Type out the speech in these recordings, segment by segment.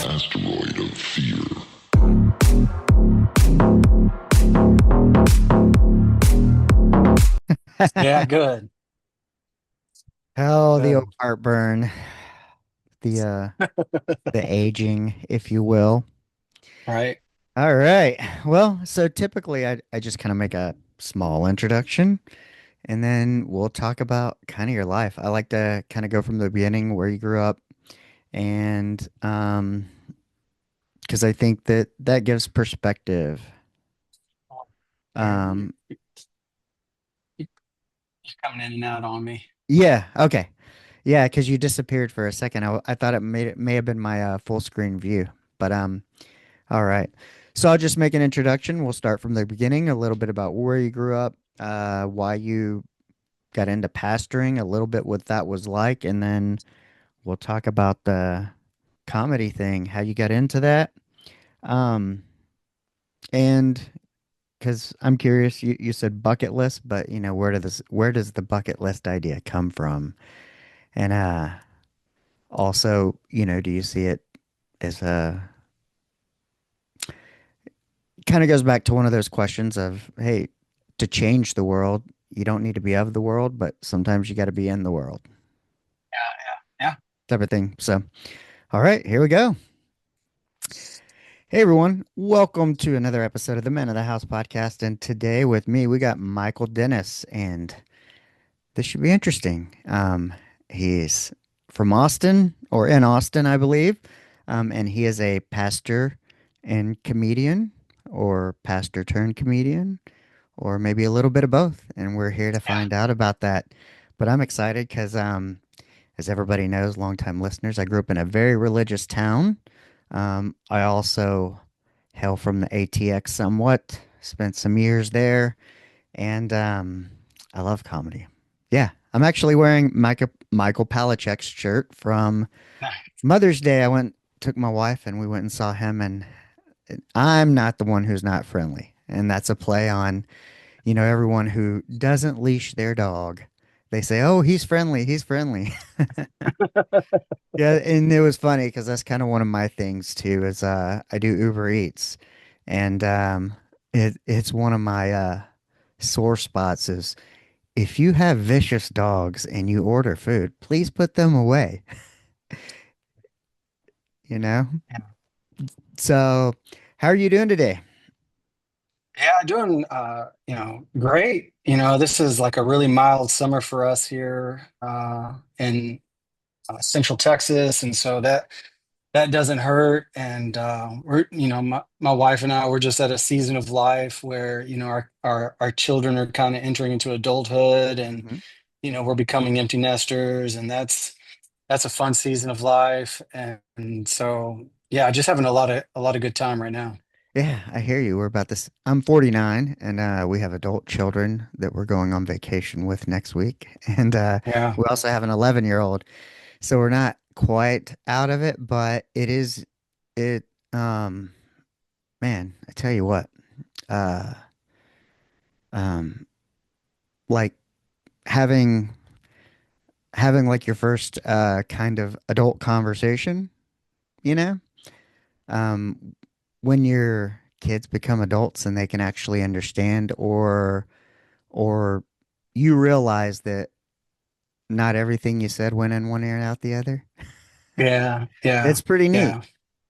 Asteroid of fear. Yeah, good. Oh, the old Good. heartburn, the the aging, if you will. Right. All right. Well, so typically I just kind of make a small introduction and then we'll talk about kind of your life. I like to kind of go from the beginning where you grew up and because I think that that gives perspective. You're, Um you're coming in and out on me. yeah, okay. Yeah, because you disappeared for a second. I thought it may have been my full screen view. But all right. So I'll just make an introduction. We'll start from the beginning, a little bit about where you grew up, why you got into pastoring, a little bit what that was like, and then we'll talk about the comedy thing, how you got into that. Um, and because I'm curious, you said bucket list, but where does the bucket list idea come from? And also, do you see it as a kind of goes back to one of those questions of, hey, to change the world, you don't need to be of the world, but sometimes you got to be in the world, Yeah. type of thing. So, all right, here we go. Hey, everyone. Welcome to another episode of the Men of the House podcast. And today with me, we got Michael Dennis, and this should be interesting. He's from Austin or in Austin, I believe. And he is a pastor and comedian or pastor turned comedian or maybe a little bit of both. And we're here to Yeah. find out about that. But I'm excited because, as everybody knows, longtime listeners, I grew up in a very religious town. I also hail from the ATX somewhat, spent some years there, and I love comedy. Yeah, I'm actually wearing Michael Palachek's shirt from Yeah. Mother's Day. Took my wife, and we went and saw him, and I'm not the one who's not friendly. And that's a play on everyone who doesn't leash their dog, they say, "Oh, he's friendly, he's friendly." Yeah, and it was funny because that's kind of one of my things too. Is I do Uber Eats, and it's one of my sore spots. Is if you have vicious dogs and you order food, please put them away. You know. So, how are you doing today? Yeah, doing great. This is like a really mild summer for us here in Central Texas, and so that doesn't hurt. And my wife and I, we're just at a season of life where, our children are kind of entering into adulthood, and Mhm. we're becoming empty nesters, and that's a fun season of life. And so, yeah, just having a lot of good time right now. Yeah, I hear you. We're about this. I'm 49, and we have adult children that we're going on vacation with next week, and Yeah. we also have an 11-year-old. So we're not quite out of it, but it is it. Um, man, I tell you what. Uh, um, like having like your first kind of adult conversation. You know, um, when your kids become adults and they can actually understand, or you realize that not everything you said went in one ear and out the other. Yeah. Yeah. It's pretty neat, Yeah.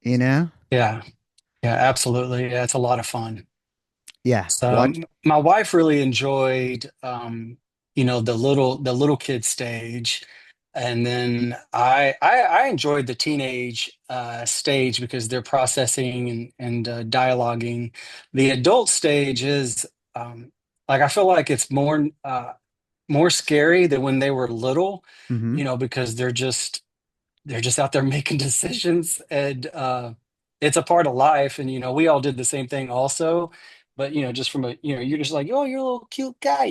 you know? Yeah. Yeah. Absolutely. Yeah, it's a lot of fun. Yeah. So Watch. my wife really enjoyed, the little kid stage, and then I enjoyed the teenage stage because they're processing and dialoguing. The adult stage is like I feel like it's more scary than when they were little, Hmm. because they're just out there making decisions, and it's a part of life. And we all did the same thing also, but just from you're just like, oh, you're a little cute guy.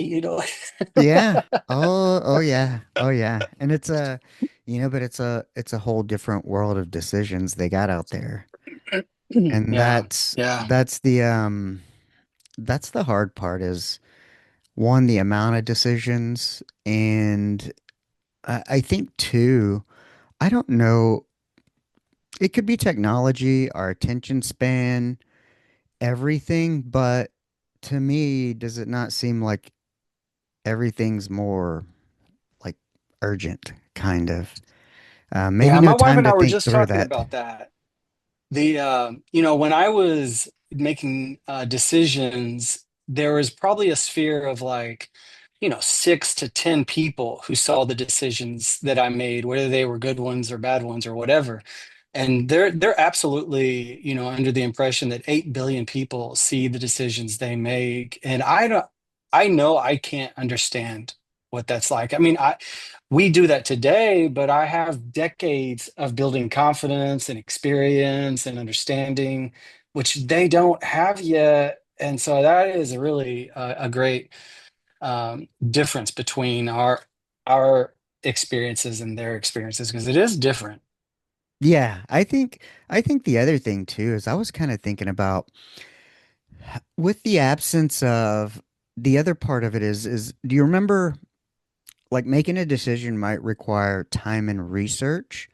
Yeah. Oh yeah. Oh yeah. And but it's a whole different world of decisions they got out there. And Yeah, yeah, that's the hard part is one, the amount of decisions, and I think two. I don't know. It could be technology, our attention span, everything, but to me, does it not seem like everything's more like urgent, kind of? Maybe Yeah, no my wife time and to I were think just through talking that. about that. When I was making decisions, there was probably a sphere of like, 6 to 10 people who saw the decisions that I made, whether they were good ones or bad ones or whatever. And they're absolutely, under the impression that 8 billion people see the decisions they make. And I know I can't understand what that's like. I mean, we do that today, but I have decades of building confidence and experience and understanding, which they don't have yet. And so that is really a great difference between our experiences and their experiences because it is different. Yeah, I think the other thing too is I was kind of thinking about with the absence of the other part of it is do you remember like making a decision might require time and research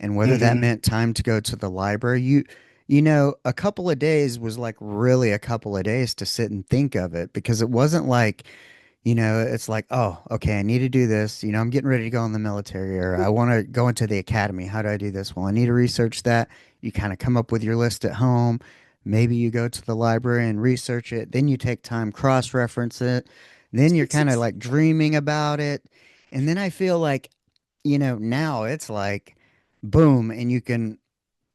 and whether that Hmm. meant time to go to the library you know a couple of days was like really a couple of days to sit and think of it because it wasn't like it's like, oh, okay, I need to do this. I'm getting ready to go in the military or I want to go into the academy. How do I do this? Well, I need to research that. You kind of come up with your list at home. Maybe you go to the library and research it. Then you take time, cross-reference it. Then you're kind of like dreaming about it. And then I feel like, now it's like boom, and you can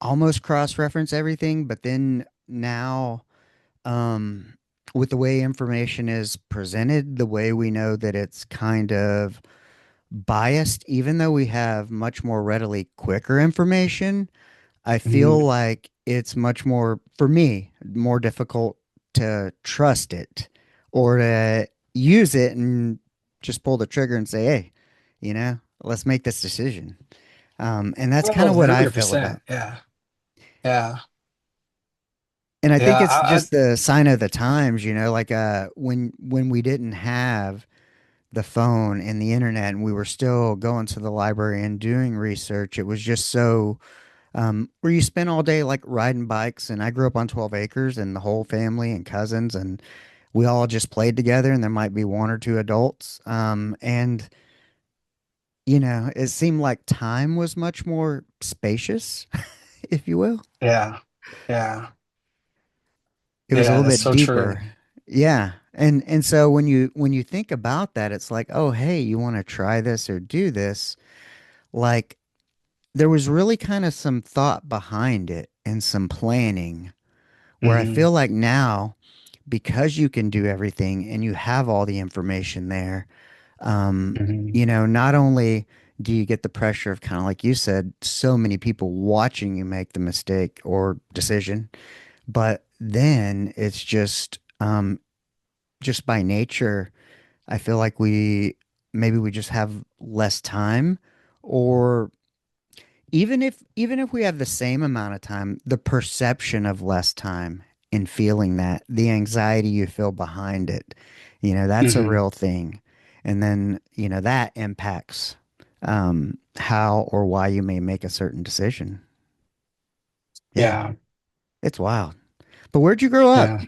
almost cross-reference everything, but then now um, with the way information is presented, the way we know that it's kind of biased, even though we have much more readily quicker information, I feel Hmm. like it's much more, for me, more difficult to trust it or to use it and just pull the trigger and say, hey, let's make this decision. And that's kind Oh, of what I feel 100%. about. Yeah. Yeah. And I think Yeah. it's just the sign of the times, like when we didn't have the phone and the internet and we were still going to the library and doing research, it was just so where you spend all day like riding bikes. And I grew up on 12 acres and the whole family and cousins and we all just played together and there might be one or two adults. And it seemed like time was much more spacious, if you will. Yeah. Yeah. It was a Yeah. little That's bit so true. deeper. Yeah. And so when you think about that, it's like, oh, hey, you want to try this or do this? Like there was really kind of some thought behind it and some planning where I Hmm. feel like now, because you can do everything and you have all the information there, um, Hmm. not only do you get the pressure of kind of like you said, so many people watching you make the mistake or decision, but then it's just by nature, I feel like we just have less time or even if we have the same amount of time, the perception of less time in feeling that, the anxiety you feel behind it, that's a Hmm. real thing. And then, that impacts how or why you may make a certain decision. Yeah, Yeah. it's wild. But where'd you grow up? Yeah.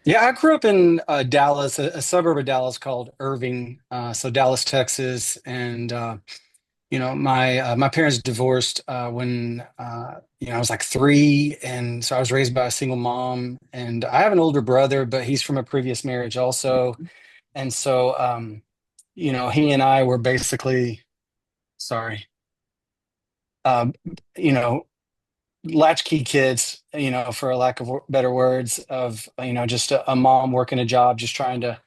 Yeah. I grew up in Dallas, a suburb of Dallas called Irving. So Dallas, Texas. And, my parents divorced when, I was like 3. And so I was raised by a single mom. And I have an older brother, but he's from a previous marriage also. And so, he and I were basically, sorry, um, you know, latchkey kids, for a lack of better words, of, just a mom working a job, just trying to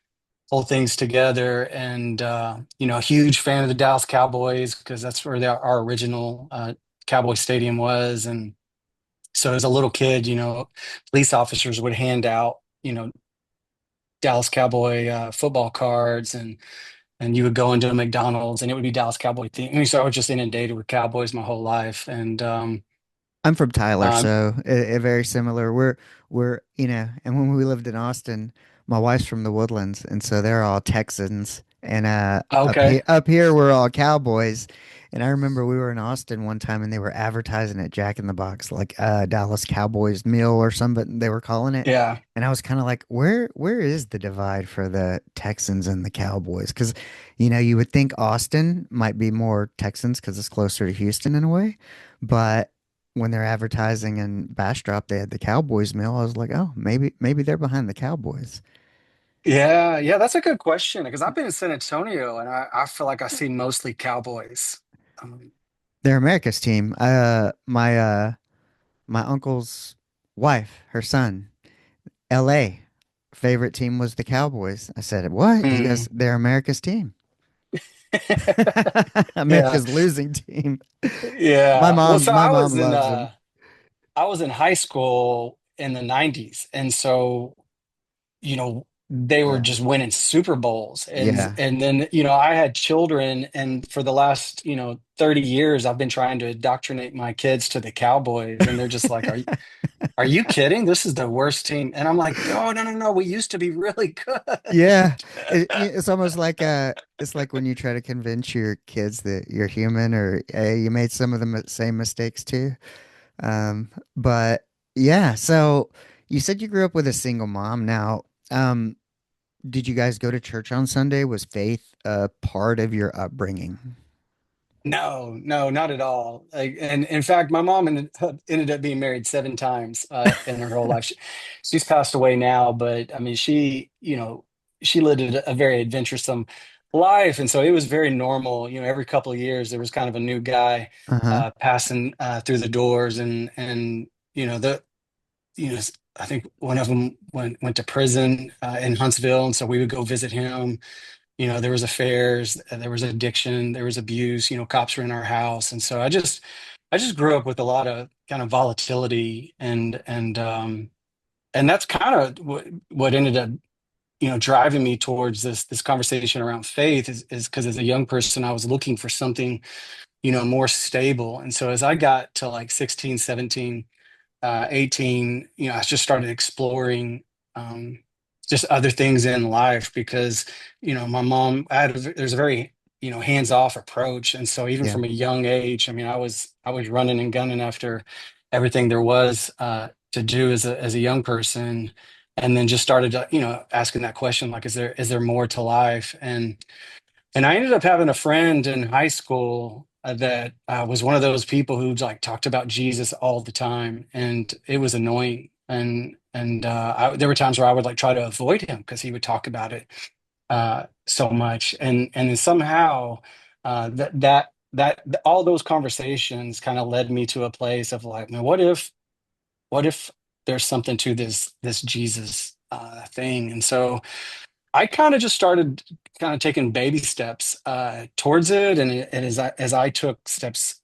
hold things together. And, huge fan of the Dallas Cowboys because that's where our original Cowboy Stadium was. And so as a little kid, police officers would hand out, Dallas Cowboy football cards and you would go into a McDonald's and it would be Dallas Cowboy theme. I mean, so I was just inundated with Cowboys my whole life. And I'm from Tyler, um, so very similar. And when we lived in Austin, my wife's from the Woodlands, and so they're all Texans. And okay. up here we're all Cowboys. And I remember we were in Austin one time and they were advertising at Jack in the Box, like Dallas Cowboys meal or something they were calling it. Yeah. And I was kind of like, where is the divide for the Texans and the Cowboys? Because, you know, you would think Austin might be more Texans because it's closer to Houston in a way. But when they're advertising in Bastrop, they had the Cowboys meal. I was like, oh, maybe they're behind the Cowboys. Yeah, yeah, that's a good question because I've been in San Antonio and I feel like I see mostly Cowboys. Um, They're America's team. My uncle's wife, her son, LA favorite team was the Cowboys. I said, "What?" He goes, mm. "They're America's team." Yeah, America's losing team. My yeah. Well, mom, so my mom loves them. I was in high school in the 90s, and so they were Yeah. just winning Super Bowls, Yeah. and then I had children, and for the last 30 years I've been trying to indoctrinate my kids to the Cowboys, and they're just like, are you kidding? This is the worst team. And I'm like, oh, no, no, no. We used to be really good. Yeah. It's almost like it's like when you try to convince your kids that you're human or hey, you made some of the same mistakes too. But yeah, so you said you grew up with a single mom. Now, did you guys go to church on Sunday? Was faith a part of your upbringing? No, no, not at all. And in fact, my mom ended up being married 7 times in her whole life. She's passed away now, but I mean, she lived a very adventuresome life, and so it was very normal. Every couple of years there was kind of a new guy Uh-huh. passing through the doors, and the you know I think one of them went to prison in Huntsville, and so we would go visit him. There was affairs, there was addiction, there was abuse, cops were in our house. And so I just grew up with a lot of kind of volatility, and that's kind of what ended up, driving me towards this conversation around faith is because as a young person, I was looking for something, more stable. And so as I got to like 16, 17, 18, I just started exploring um, just other things in life because, my mom, there's a very, hands-off approach. And so even Yeah. from a young age, I mean, I was running and gunning after everything there was to do as a young person. And then just started, asking that question, like, is there more to life? And I ended up having a friend in high school that was one of those people who like talked about Jesus all the time, and it was annoying. And there were times where I would like try to avoid him because he would talk about it so much, and then somehow all those conversations kind of led me to a place of like, man, what if there's something to this Jesus thing? And so I kind of just started kind of taking baby steps towards it, and as I took steps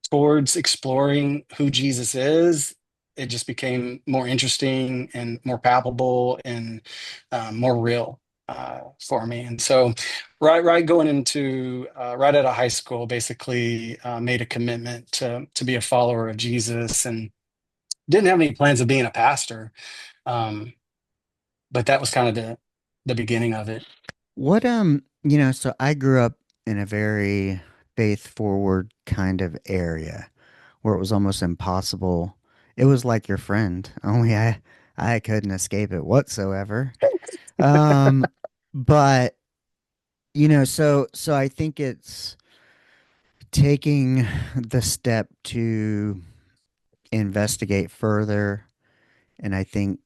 towards exploring who Jesus is, it just became more interesting and more palpable and more real for me. And so, right going into right out of high school, basically made a commitment to be a follower of Jesus, and didn't have any plans of being a pastor, um, but that was kind of the beginning of it. So I grew up in a very faith forward kind of area where it was almost impossible. It was like your friend, only I couldn't escape it whatsoever. Um, but so I think it's taking the step to investigate further, and I think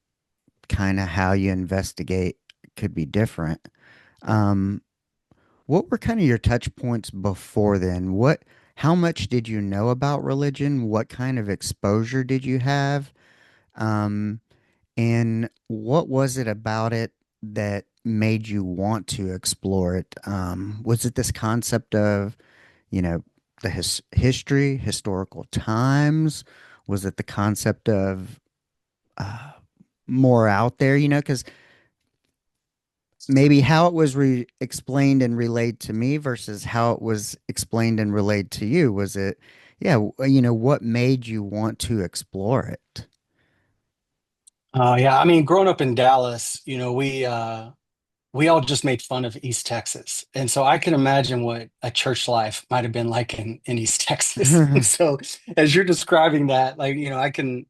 kind of how you investigate could be different. Um, what were kind of your touch points before then? How much did you know about religion? What kind of exposure did you have? Um, and what was it about it that made you want to explore it? Was it this concept of, you know, the history, historical times? Was it the concept of uh, more out there, because maybe how it was explained and relayed to me versus how it was explained and relayed to you? Was it, yeah, what made you want to explore it? Yeah, I mean, growing up in Dallas, we all just made fun of East Texas. And so I can imagine what a church life might have been like in East Texas. And so as you're describing that, like, I can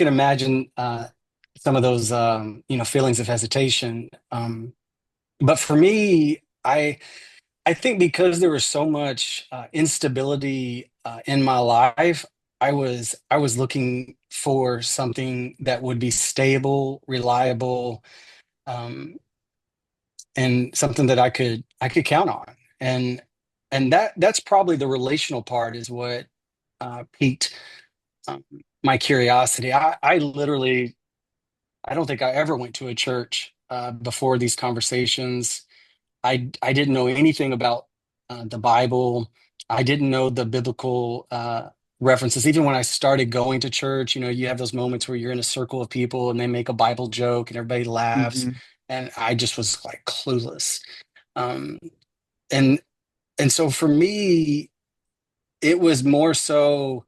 imagine some of those feelings of hesitation. But for me, I think because there was so much instability in my life, I was looking for something that would be stable, reliable, um, and something that I could count on. And that's probably the relational part is what piqued um, my curiosity. I literally I don't think I ever went to a church before these conversations. I didn't know anything about the Bible. I didn't know the biblical references. Even when I started going to church, you have those moments where you're in a circle of people and they make a Bible joke and everybody laughs, Hmm. and I just was like clueless. Um, and and so for me, it was more so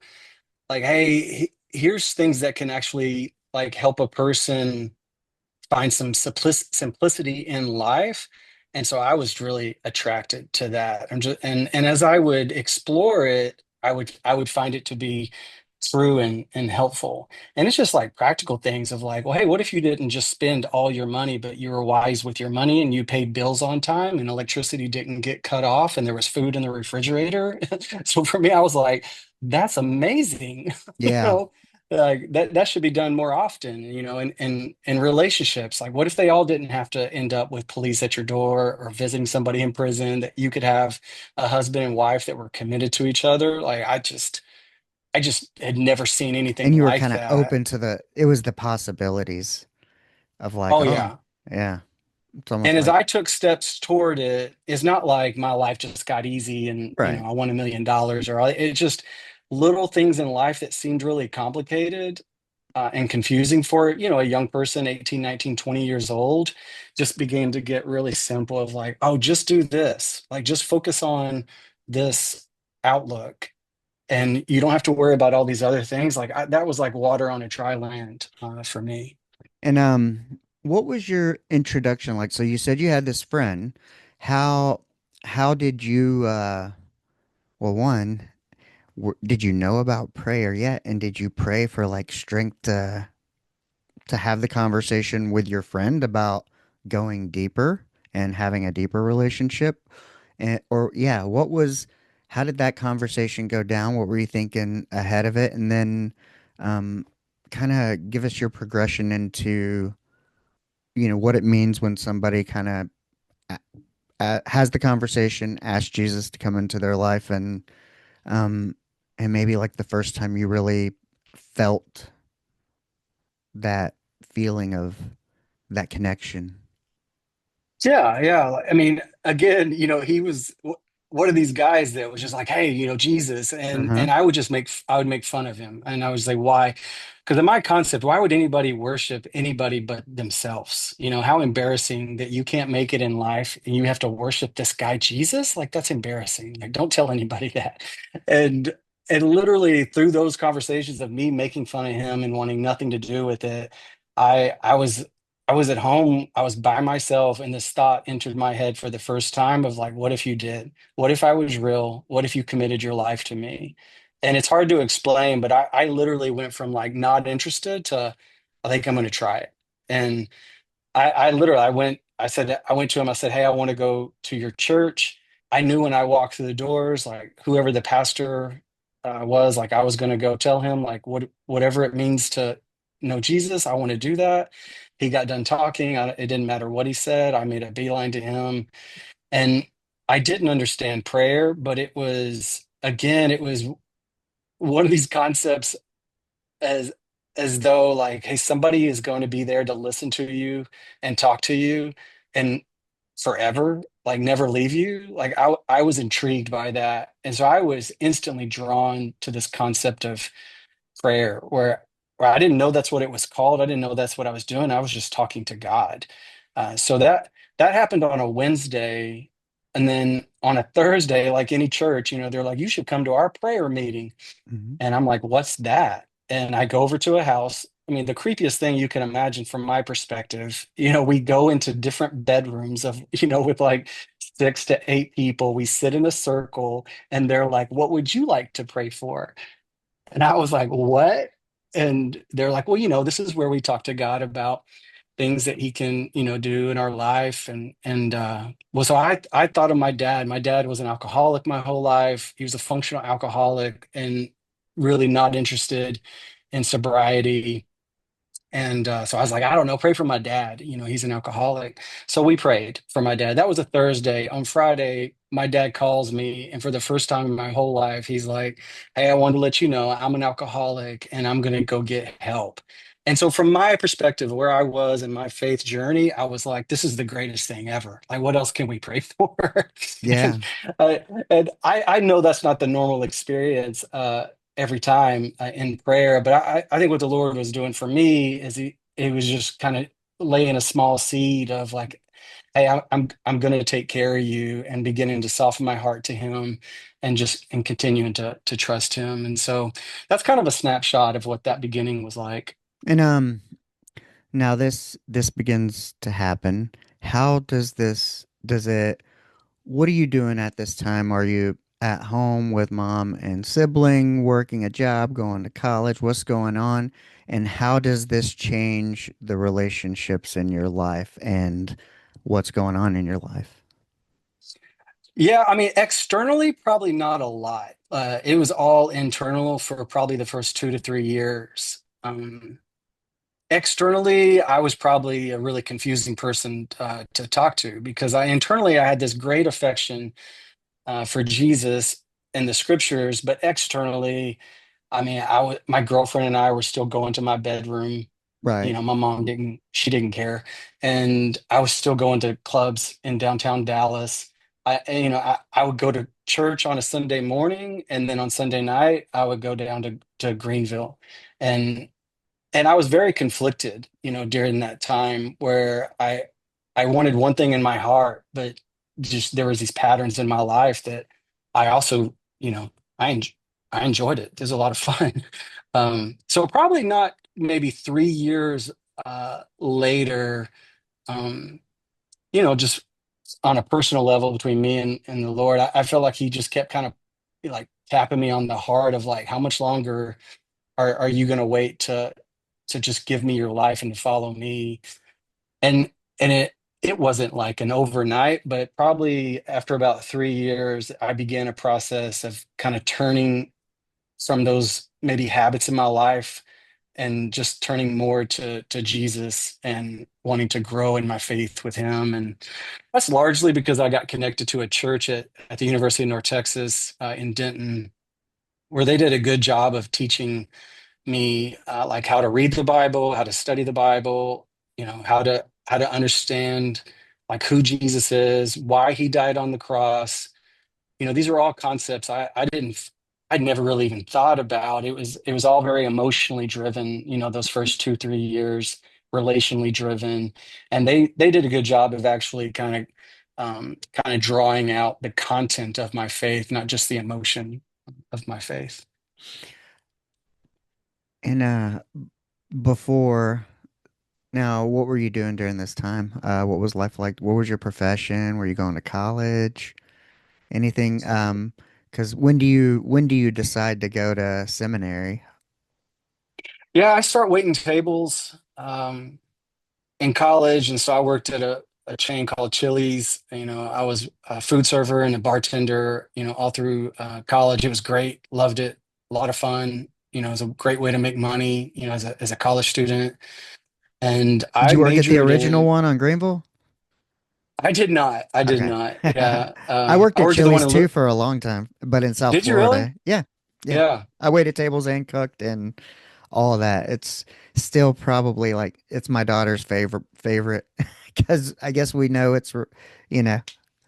like, hey, here's things that can actually like help a person find some simplicity in life. And so I was really attracted to that. And as I would explore it, I would find it to be true and helpful. And it's just like practical things of like, well, hey, what if you didn't just spend all your money, but you were wise with your money and you paid bills on time and electricity didn't get cut off and there was food in the refrigerator? So for me, I was like, that's amazing. You Yeah. know, like that should be done more often, in relationships. Like what if they all didn't have to end up with police at your door or visiting somebody in prison, that you could have a husband and wife that were committed to each other? Like I just had never seen anything And you were like kind of that. open to it was the possibilities of like, Oh oh, yeah. yeah, it's almost And as like, I took steps toward it, it's not like my life just got easy and, right. I won $1 million, or it just little things in life that seemed really complicated and confusing for, a young person, 18, 19, 20 years old, just began to get really simple of like, oh, just do this. Like just focus on this outlook. And you don't have to worry about all these other things. Like that was like water on a dry land for me. And what was your introduction like? So you said you had this friend. How how did you well, one, did you know about prayer yet? And did you pray for like strength to have the conversation with your friend about going deeper and having a deeper relationship? And or yeah, how did that conversation go down? What were you thinking ahead of it? And then um kind of give us your progression into, what it means when somebody kind of has the conversation, asks Jesus to come into their life, um and maybe like the first time you really felt that feeling of that connection. Yeah, yeah. I mean, again, he was one of these guys that was just like, "Hey, Jesus," Uh-huh. and I would make fun of him, and I was like, "Why?" Because in my concept, why would anybody worship anybody but themselves? How embarrassing that you can't make it in life and you have to worship this guy Jesus. Like that's embarrassing. Like don't tell anybody that. And and literally through those conversations of me making fun of him and wanting nothing to do with it, I was I was at home, I was by myself, and this thought entered my head for the first time of like, what if you did? What if I was real? What if you committed your life to me? And it's hard to explain, but I literally went from like not interested to I think I'm going to try it. And I literally I went to him, I said, "Hey, I want to go to your church." I knew when I walked through the doors, like whoever the pastor was, like I was going to go tell him like whatever it means to know Jesus, I want to do that. He got done talking. It didn't matter what he said. I made a beeline to him. And I didn't understand prayer, but it was one of these concepts as though like, hey, somebody is going to be there to listen to you and talk to you and forever, like never leave you. Like I was intrigued by that. And so I was instantly drawn to this concept of prayer where I didn't know that's what it was called. I didn't know that's what I was doing. I was just talking to God. So that happened on a Wednesday. And then on a Thursday, like any church, they're like, you should come to our prayer meeting. Hmm. And I'm like, what's that? And I go over to a house I mean, the creepiest thing you can imagine from my perspective, we go into different bedrooms of, with like 6 to 8 people. We sit in a circle and they're like, "What would you like to pray for?" And I was like, "What?" And they're like, "Well, this is where we talk to God about things that he can, do in our life." And so I thought of my dad. My dad was an alcoholic my whole life. He was a functional alcoholic and really not interested in sobriety. And so I was like, I don't know, pray for my dad. He's an alcoholic. So we prayed for my dad. That was a Thursday. On Friday, my dad calls me, and for the first time in my whole life, he's like, "Hey, I wanted to let you know I'm an alcoholic and I'm going to go get help." And so, from my perspective, where I was in my faith journey, I was like, this is the greatest thing ever. Like, what else can we pray for? and Yeah. uh, and I know that's not the normal experience. Every time in prayer. But I think what the Lord was doing for me is he was just kind of laying a small seed of like, hey, I'm going to take care of you, and beginning to soften my heart to Him, and continuing to trust Him. And so that's kind of a snapshot of what that beginning was like. And now this begins to happen. How does it what are you doing at this time? Are you at home with mom and sibling, working a job, going to college? What's going on? And how does this change the relationships in your life and what's going on in your life? Yeah, I mean, externally, probably not a lot. It was all internal for probably the first 2 to 3 years. Externally, I was probably a really confusing person to talk to, because I had this great affection for Jesus and the scriptures, but externally, I mean, my girlfriend and I were still going to my bedroom. Right. My mom she didn't care, and I was still going to clubs in downtown Dallas. I would go to church on a Sunday morning, and then on Sunday night, I would go down to Greenville, and I was very conflicted, during that time where I wanted one thing in my heart, but just there was these patterns in my life that I also, I en I enjoyed it. It was a lot of fun. So probably not maybe 3 years later, um, just on a personal level between me and the Lord, I felt like He just kept kind of like tapping me on the heart of like, how much longer are you going to wait to just give me your life and to follow me? And it wasn't like an overnight, but probably after about 3 years, I began a process of kind of turning from those maybe habits in my life, and just turning more to Jesus, and wanting to grow in my faith with Him. And that's largely because I got connected to a church at the University of North Texas in Denton, where they did a good job of teaching me like how to read the Bible, how to study the Bible, how to understand like who Jesus is, why He died on the cross. These are all concepts I'd never really even thought about. It was all very emotionally driven, those first 2, 3 years, relationally driven. And they did a good job of actually kind of drawing out the content of my faith, not just the emotion of my faith. And before now, what were you doing during this time? What was life like? What was your profession? Were you going to college? Anything? Because when do you decide to go to seminary? Yeah, I start waiting tables in college, and so I worked at a chain called Chili's. I was a food server and a bartender. All through college, it was great. Loved it. A lot of fun. It was a great way to make money. As a college student, and Did I you work at the majored original in. one on Greenville? I did not. I did Okay. not. Yeah, I worked I at worked at the one Chili's in. too for a long time, but in South Did you really? Florida. Yeah. Yeah. Yeah. I waited tables and cooked and all of that. It's still probably like it's my daughter's favorite because I guess we know you know,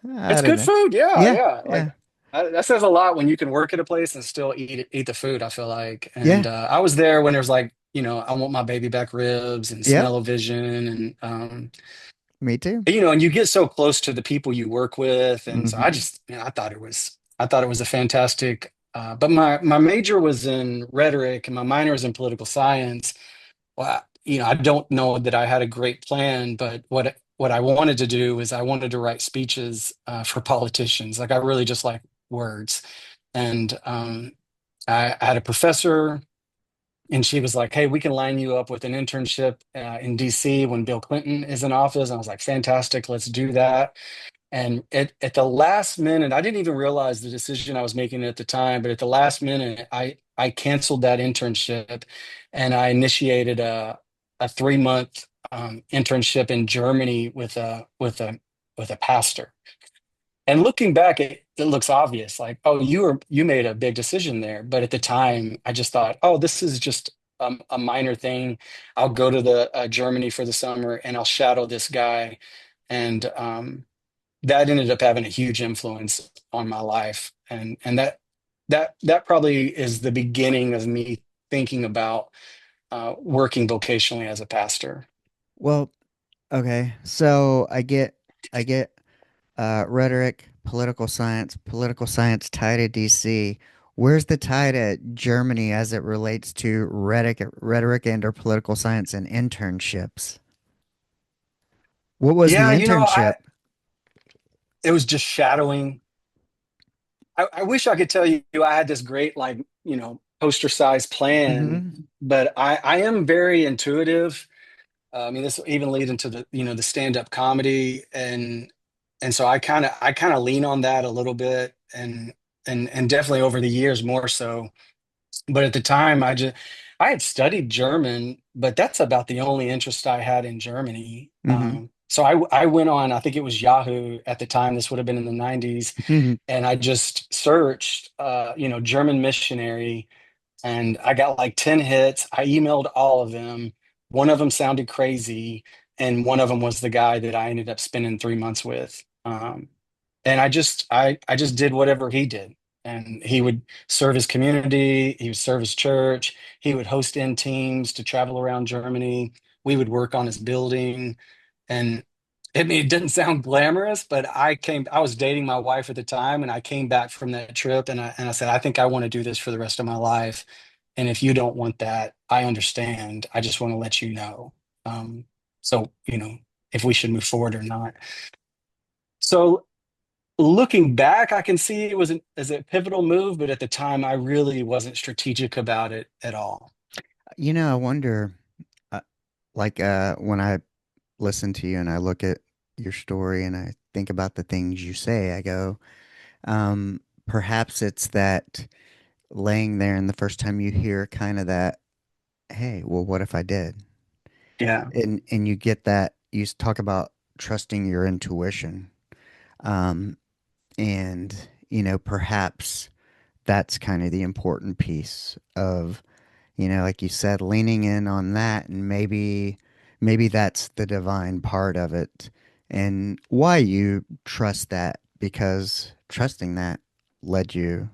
I It's don't good know. food. Yeah, Yeah. yeah. Like Yeah. that says a lot when you can work at a place and still eat the food, I feel like. And Yeah. I was there when there's like, I want my baby back ribs and Yep. smell-o-vision, and Me too. and you get so close to the people you work with. And so I Hmm. just, I thought it was a fantastic but my major was in rhetoric and my minor was in political science. well, I don't know that I had a great plan, but what I wanted to do is I wanted to write speeches for politicians. Like I really just like words. And I had a professor, and she was like, "Hey, we can line you up with an internship in DC when Bill Clinton is in office." And I was like, "Fantastic, let's do that." And at the last minute, I didn't even realize the decision I was making at the time, but at the last minute, I canceled that internship and I initiated a 3 month internship in Germany with a pastor. And looking back, it looks obvious, like, oh, you made a big decision there. But at the time, I just thought, oh, this is just a minor thing. I'll go to the Germany for the summer and I'll shadow this guy. And that ended up having a huge influence on my life, and that probably is the beginning of me thinking about working vocationally as a pastor. Well, okay. So I get rhetoric, political science tie to DC. Where's the tie to Germany as it relates to rhetoric and or political science and internships? What was the Yeah, internship? it was just shadowing. I wish I could tell you I had this great, like, poster size plan, Hmm. but I am very intuitive. I mean, this will even lead into the stand-up comedy, and so I kind of lean on that a little bit, and definitely over the years more so. But at the time, I had studied German, but that's about the only interest I had in Germany. Hmm. So I went on, I think it was Yahoo at the time. This would have been in the 90s, and I just searched, German missionary, and I got like 10 hits. I emailed all of them. One of them sounded crazy, and one of them was the guy that I ended up spending 3 months with. And I just did whatever he did. And he would serve his community, he would serve his church, he would host in teams to travel around Germany. We would work on his building. And I mean, it didn't sound glamorous, but I was dating my wife at the time, and I came back from that trip, and I said, I think I want to do this for the rest of my life. And if you don't want that, I understand. I just want to let you know. Um, so, if we should move forward or not. So looking back, I can see it was as a pivotal move, but at the time, I really wasn't strategic about it at all. I wonder, uh, when I listen to you and I look at your story and I think about the things you say, I go, perhaps it's that laying there and the first time you hear kind of that, hey, well, what if I did? Yeah. And you get that, talk about trusting your intuition. Um, and, perhaps that's kind of the important piece of, like you said, leaning in on that and maybe that's the divine part of it and why you trust that because trusting that led you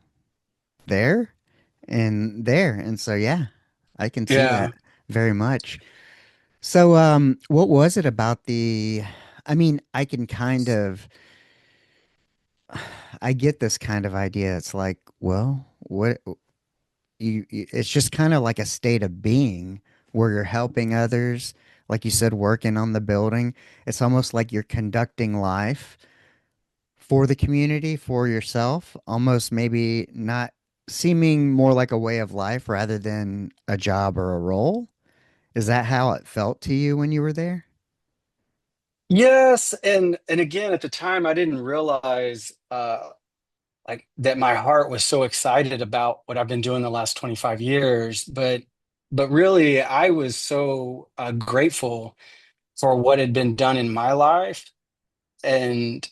there and there. And so, yeah, I can see Yeah. that very much. So, what was it about I mean, I can kind of, I get this kind of idea. It's like, well, it's just kind of like a state of being where you're helping others. Like you said, working on the building. It's almost like you're conducting life for the community, for yourself, almost maybe not seeming more like a way of life rather than a job or a role. Is that how it felt to you when you were there? Yes, and again, at the time, I didn't realize like that my heart was so excited about what I've been doing the last 25 years, but really, I was so grateful for what had been done in my life. And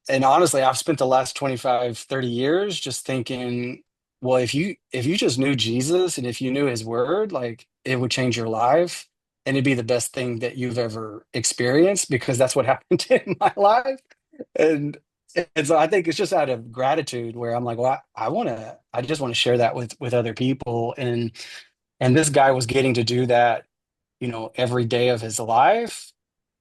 and honestly, I've spent the last 25, 30 years just thinking, well, if you just knew Jesus and if you knew his word, like it would change your life and it'd be the best thing that you've ever experienced because that's what happened in my life. And and so I think it's just out of gratitude where I'm like, well, I just want to share that with other people. And this guy was getting to do that, every day of his life.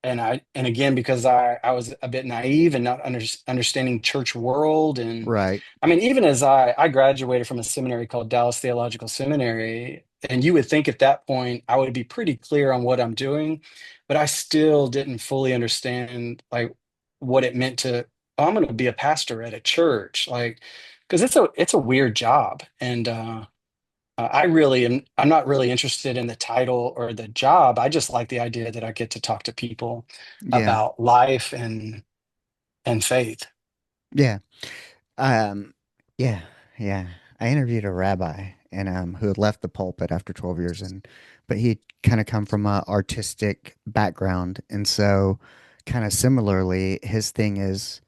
and again, because I was a bit naive and not understanding church world. And Right. I mean, even as I graduated from a seminary called Dallas Theological Seminary, and you would think at that point I would be pretty clear on what I'm doing, but I still didn't fully understand like what it meant to, oh, I'm going to be a pastor at a church, like, because it's a weird job. And I really am. I'm not really interested in the title or the job. I just like the idea that I get to talk to people Yeah. about life and faith. Yeah. Um, yeah, yeah. I interviewed a rabbi and who had left the pulpit after 12 years and but he'd kind of come from a artistic background and so kind of similarly his thing is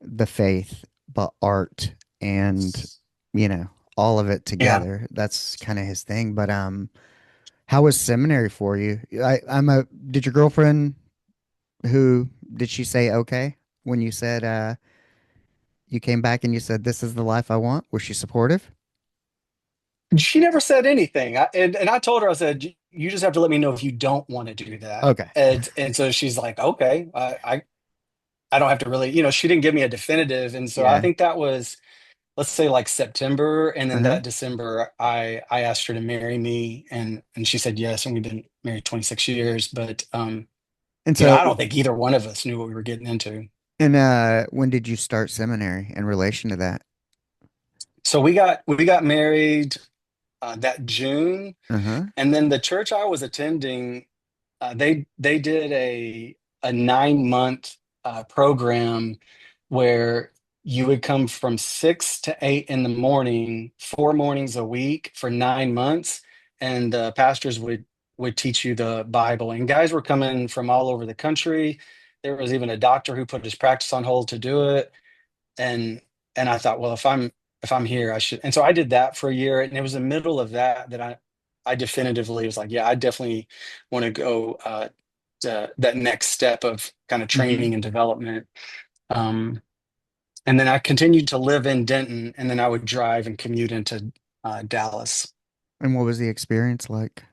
the faith but art and you know all of it Yeah. together. That's kind of his thing. But how was seminary for you? I'm a did your girlfriend who did she say okay when you said you came back and you said, "This is the life I want"? Was she supportive? She never said anything. And I told her, I said, you just have to let me know if you don't want to do that. Okay. And so she's like, okay, I don't have to really, she didn't give me a definitive. And so I Yeah. think that was, let's say like September. And then Uh-huh. that December, I asked her to marry me and she said yes. And we've been married 26 years. But, And so, I don't think either one of us knew what we were getting into. and when did you start seminary in relation to that? So we got married that June. Uh-huh. And then the church I was attending, they did a 9 month program where you would come from 6 to 8 in the morning, 4 mornings a week for 9 months, and the pastors would teach you the Bible. And guys were coming from all over the country. There was even a doctor who put his practice on hold to do it. And I thought, well, if I'm here, I should. And so I did that for a year, and it was the middle of that I definitively was like, yeah, I definitely want to go to that next step of kind of Mm-hmm. training and development. Um, and then I continued to live in Denton, and then I would drive and commute into Dallas. And what was the experience like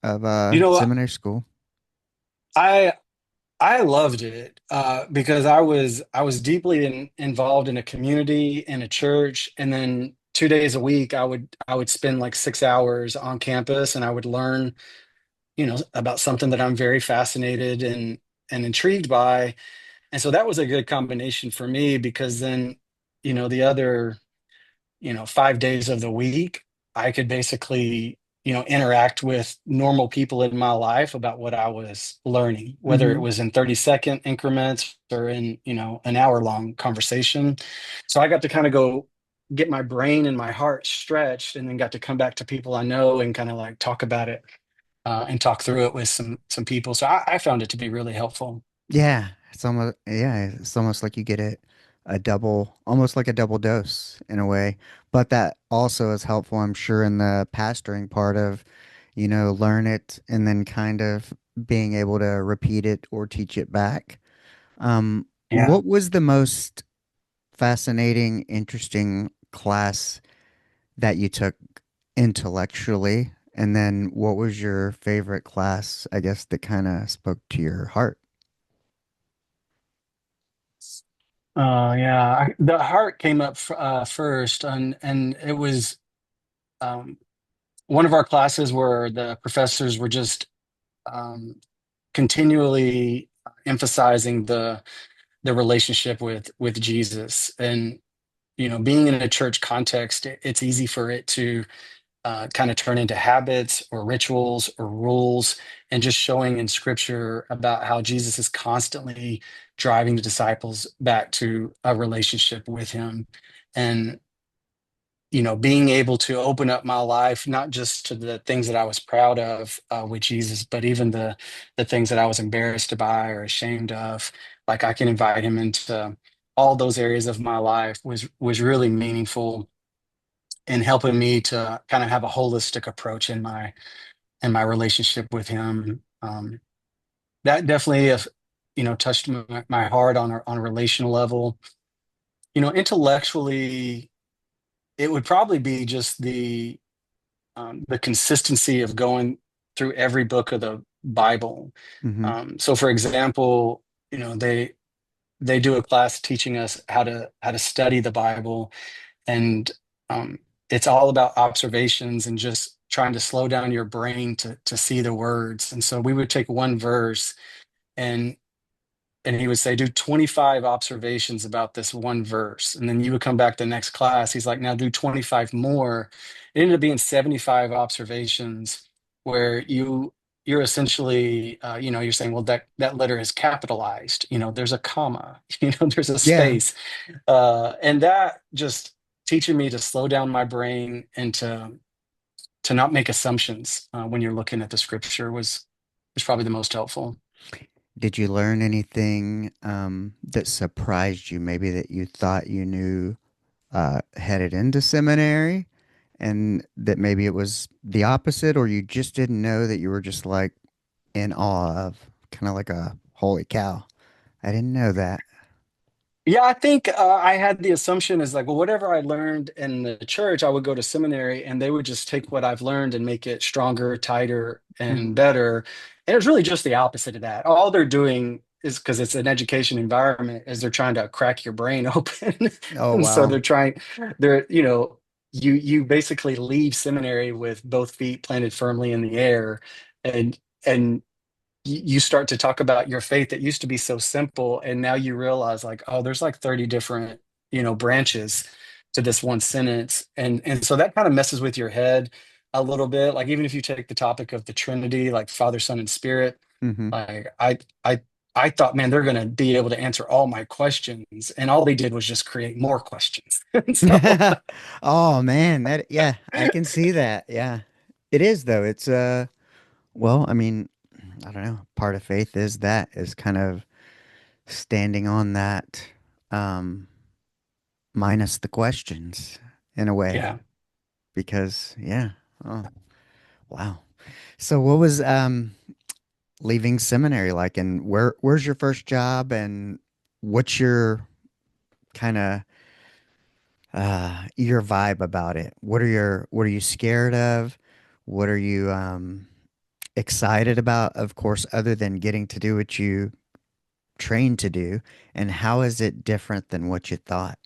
of You know, seminary school? I I loved it because I was deeply involved in a community in a church, and then 2 days a week I would spend like 6 hours on campus, and I would learn about something that I'm very fascinated and intrigued by. And so that was a good combination for me because then the other 5 days of the week, I could basically, interact with normal people in my life about what I was learning, whether it Mm-hmm. was in 30-second increments or in, an hour-long conversation. So I got to kind of go get my brain and my heart stretched, and then got to come back to people I know and kind of like talk about it and talk through it with some people. So I found it to be really helpful. It's almost like you get a double, almost like a double dose in a way. But that also is helpful, I'm sure, in the pastoring part of, learn it and then kind of being able to repeat it or teach it back. Yeah. What was the most fascinating, interesting class that you took intellectually? And then what was your favorite class, I guess, that kind of spoke to your heart? Yeah, the heart came up first, and it was um, one of our classes where the professors were just um, continually emphasizing the relationship with Jesus. And being in a church context, it's easy for it to kind of turn into habits or rituals or rules, and just showing in scripture about how Jesus is constantly driving the disciples back to a relationship with him. And being able to open up my life not just to the things that I was proud of with Jesus, but even the things that I was embarrassed by or ashamed of. Like I can invite him into all those areas of my life was really meaningful in helping me to kind of have a holistic approach in my relationship with him. That definitely, touched my heart on a relational level. Intellectually, it would probably be just the consistency of going through every book of Bible. Hmm. So for example, they do a class teaching us how to study the Bible, and it's all about observations and just trying to slow down your brain to see the words. And so we would take one verse, and he would say, do 25 observations about this one verse. And then you would come back to the next class. He's like, now do 25 more. It ended up being 75 observations where you're essentially, you're saying, well, that letter is capitalized. There's a comma, there's a Yeah. space. And that just teaching me to slow down my brain and to not make assumptions when you're looking at the scripture was probably the most helpful. Did you learn anything that surprised you, maybe that you thought you knew headed into seminary, and that maybe it was the opposite, or you just didn't know, that you were just like in awe of, kind of like a holy cow, I didn't know that. Yeah, I think I had the assumption is like, well, whatever I learned in the church, I would go to seminary and they would just take what I've learned and make it stronger, tighter, and Hmm. better. And it was really just the opposite of that. All they're doing is because it's an education environment, is they're trying to crack your brain open. Oh, And so wow. you basically leave seminary with both feet planted firmly in the air, and you start to talk about your faith that used to be so simple, and now you realize like, oh, there's like 30 different branches to this one sentence, and so that kind of messes with your head a little bit. Like even if you take the topic of the Trinity, like Father, Son, and Spirit, Hmm. like I thought, man, they're going to be able to answer all my questions, and all they did was just create more questions. So Oh man, that, yeah, I can see that. Yeah. It is though. It's well, I mean, I don't know. Part of faith is kind of standing on that, um minus the questions, in a way, yeah. because yeah. Oh, wow. So what was leaving seminary like, and where's your first job, and what's your kind of your vibe about it? What are you scared of? What are you excited about, of course, other than getting to do what you trained to do? And how is it different than what you thought?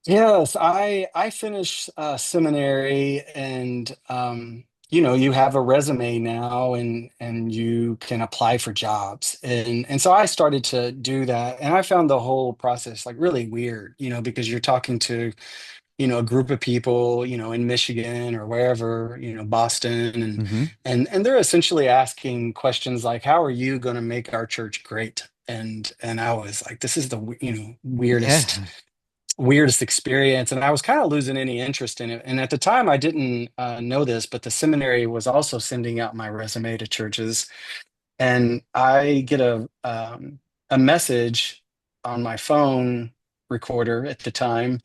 Yes, I finished seminary, and you have a resume now, and you can apply for jobs, and so I started to do that, and I found the whole process like really weird, because you're talking to a group of people, in Michigan or wherever, Boston, and Hmm. and they're essentially asking questions like, how are you going to make our church great? And I was like, this is the weirdest Yeah. weirdest experience, and I was kind of losing any interest in it. And at the time I didn't know this, but the seminary was also sending out my resume to churches, and I get a message on my phone recorder at the time,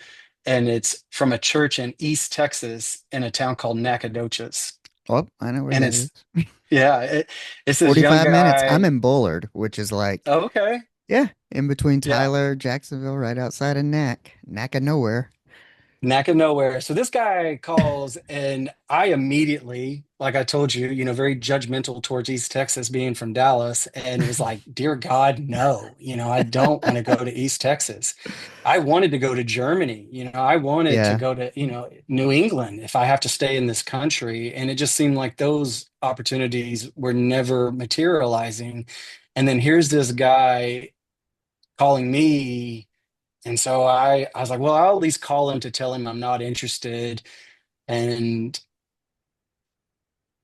and it's from a church in East Texas in a town called Nacogdoches. Well, I know where And that is. yeah, it's this young 45 minutes. I'm guy. in Bullard, which is like, Oh, okay. yeah, in between Yeah. Tyler, Jacksonville, right outside of Knack of nowhere. Knack of nowhere. So this guy calls, and I immediately, like I told you, very judgmental towards East Texas being from Dallas, and was like, dear God, no, I don't want to go to East Texas. I wanted to go to Germany, I wanted to Yeah. go to, New England if I have to stay in this country. And it just seemed like those opportunities were never materializing. And then here's this guy calling me, and so I was like, well, I'll at least call him to tell him I'm not interested. And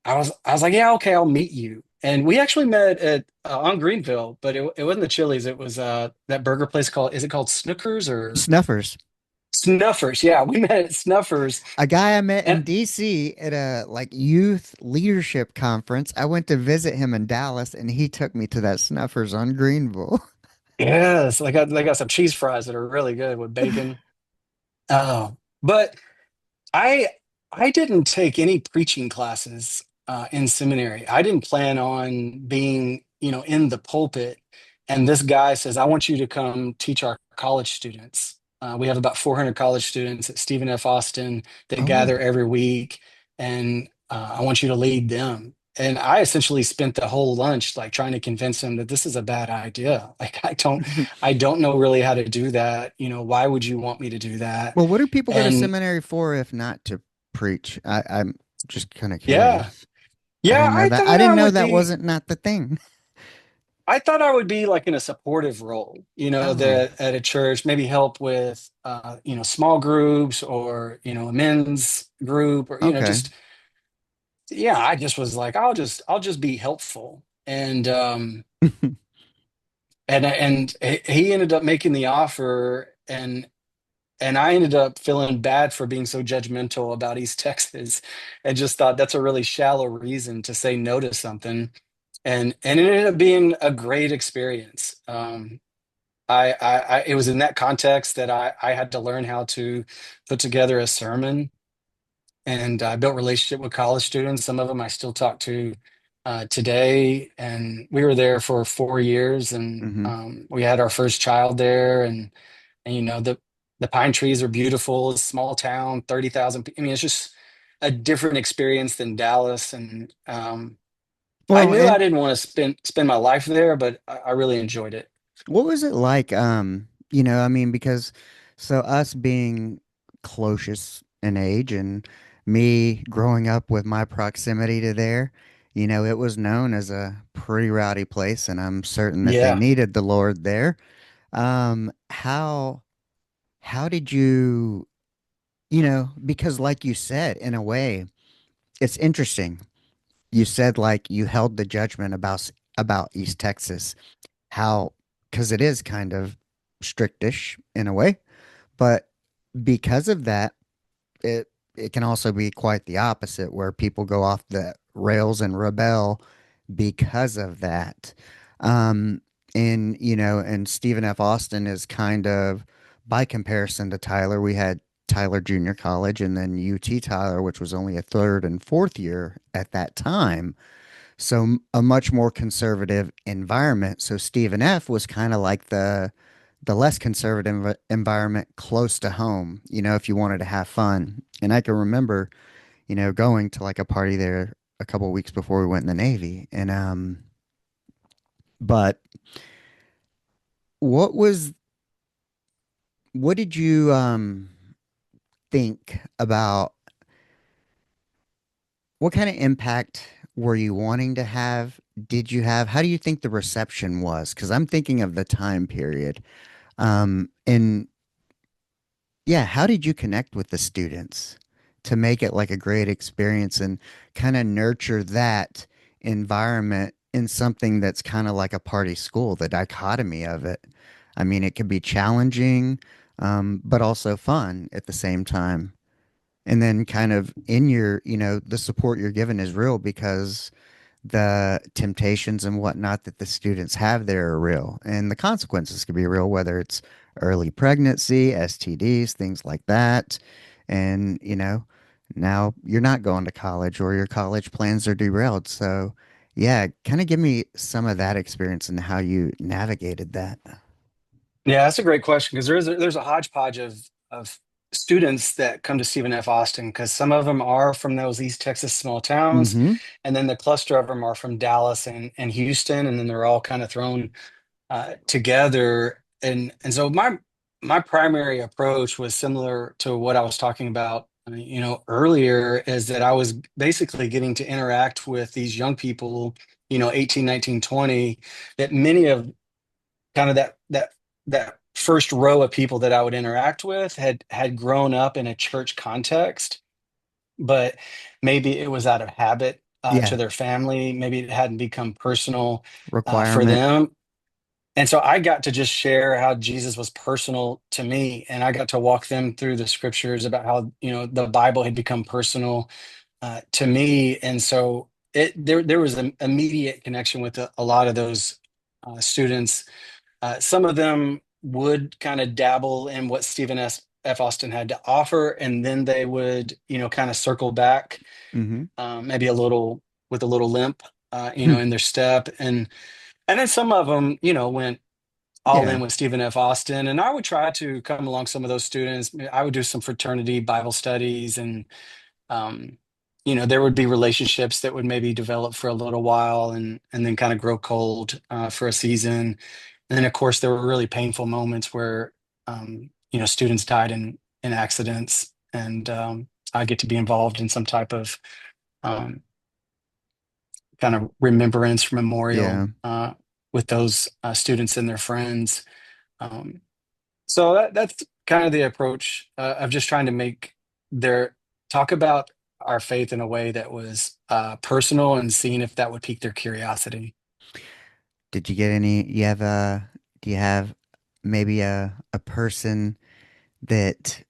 I was like, yeah, okay, I'll meet you. And we actually met at on Greenville, but it wasn't the Chili's. It was that burger place called, is it called Snookers or Snuffers. Snuffers? Yeah, we met at Snuffers. A guy I met in And DC at a like youth leadership conference. I went to visit him in Dallas, and he took me to that Snuffers on Greenville. yes, they got some cheese fries that are really good with bacon. Oh, but I I didn't take any preaching classes in seminary. I didn't plan on being, in the pulpit. And this guy says, "I want you to come teach our college students. We have about 400 college students at Stephen F. Austin that Oh, gather every week, and I want you to lead them." and I essentially spent the whole lunch like trying to convince him that this is a bad idea. Like I don't know really how to do that. Why would you want me to do that? Well, what do people go to And seminary for if not to preach? I'm just kind of yeah, curious. I yeah, didn't know that. I didn't know that wasn't not the thing. I thought I would be like in a supportive role, Oh, that at a church, maybe help with, small groups or, a men's group or, okay. just, yeah, I just was like, I'll just be helpful. And he ended up making the offer, and I ended up feeling bad for being so judgmental about East Texas, and just thought that's a really shallow reason to say no to something. And it ended up being a great experience. It was in that context that I had to learn how to put together a sermon, and I built relationship with college students. Some of them I still talk to today, and we were there for 4 years, and Hmm. we had our first child there, and the pine trees are beautiful. It's a small town, 30,000. I mean, it's just a different experience than Dallas, and I Well, knew I and didn't want to spend my life there, but I really enjoyed it. what was it like? I mean, because so us being closest in age and me growing up with my proximity to there, it was known as a pretty rowdy place, and I'm certain that they Yeah. needed the Lord there. How did you, because like you said, in a way, it's interesting. You said like you held the judgment about East Texas, how because it is kind of strictish in a way, but because of that, it can also be quite the opposite, where people go off the rails and rebel because of that. Um, and Stephen F. Austin is kind of, by comparison to Tyler, we had Tyler Junior College and then UT Tyler, which was only a third and fourth year at that time. So a much more conservative environment. So Stephen F. was kind of like the less conservative environment close to home, if you wanted to have fun. And I can remember, going to like a party there a couple of weeks before we went in the Navy. And but what was what did you think about, what kind of impact were you wanting to have? Did you have, how do you think the reception was? Because I'm thinking of the time period. And yeah, how did you connect with the students to make it like a great experience and kind of nurture that environment in something that's kind of like a party school, the dichotomy of it? I mean, it could be challenging, but also fun at the same time. And then kind of in your, the support you're given is real because the temptations and whatnot that the students have there are real, and the consequences could be real, whether it's early pregnancy, STDs, things like that. And, now you're not going to college or your college plans are derailed. So, yeah, kind of give me some of that experience and how you navigated that. Yeah, that's a great question because there's a hodgepodge of students that come to Stephen F. Austin because some of them are from those East Texas small towns, Mm-hmm. and then the cluster of them are from Dallas and Houston, and then they're all kind of thrown together. And so my primary approach was similar to what I was talking about, earlier, is that I was basically getting to interact with these young people, 18, 19, 20, that many of kind of that first row of people that I would interact with had grown up in a church context, but maybe it was out of habit to Yeah. their family. Maybe it hadn't become personal for Requirement. them. And so I got to just share how Jesus was personal to me, and I got to walk them through the scriptures about how the Bible had become personal to me. And so there was an immediate connection with a lot of those students. Some of them would kind of dabble in what Stephen F. Austin had to offer, and then they would, kind of circle back, Mm-hmm. maybe a little with a little limp, in their step, and then some of them, went all Yeah. in with Stephen F. Austin, and I would try to come along some of those students. I would do some fraternity Bible studies, um, there would be relationships that would maybe develop for a little while and then kind of grow cold for a season. And then, of course, there were really painful moments where, students died in accidents, and I get to be involved in some type of um, kind of remembrance Yeah. memorial with those students and their friends. Um, so that's kind of the approach of just trying to make their talk about our faith in a way that was personal and seeing if that would pique their curiosity. Did you get any? Do you have maybe a person that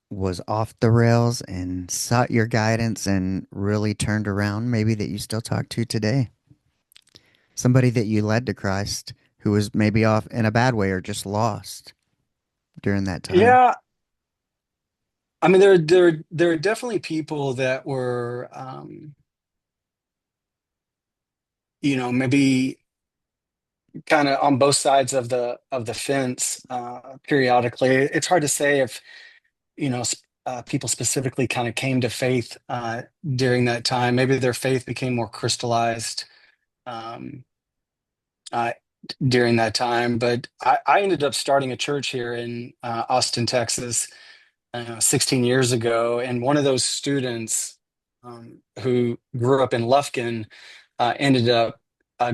was off the rails and sought your guidance and really turned around, maybe that you still talk to today? Somebody that you led to Christ who was maybe off in a bad way or just lost during that time. Yeah, I mean there are definitely people that were maybe kind of on both sides of the fence periodically. It's hard to say if people specifically kind of came to faith during that time. Maybe their faith became more crystallized um, uh, during that time. But I ended up starting a church here in Austin, Texas, 16 years ago. And one of those students who grew up in Lufkin ended up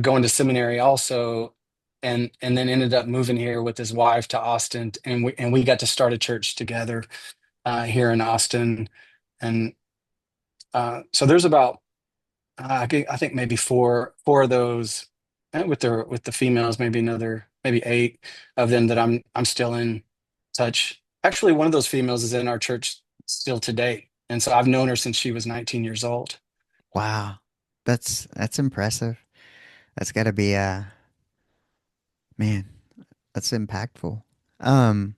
going to seminary also. And then ended up moving here with his wife to Austin, and we got to start a church together here in Austin. And so there's about I think maybe four of those with the females, maybe another maybe eight of them that I'm still in touch. Actually, one of those females is in our church still today, and so I've known her since she was 19 years old. Wow. That's impressive. That's got to be man, that's impactful. Um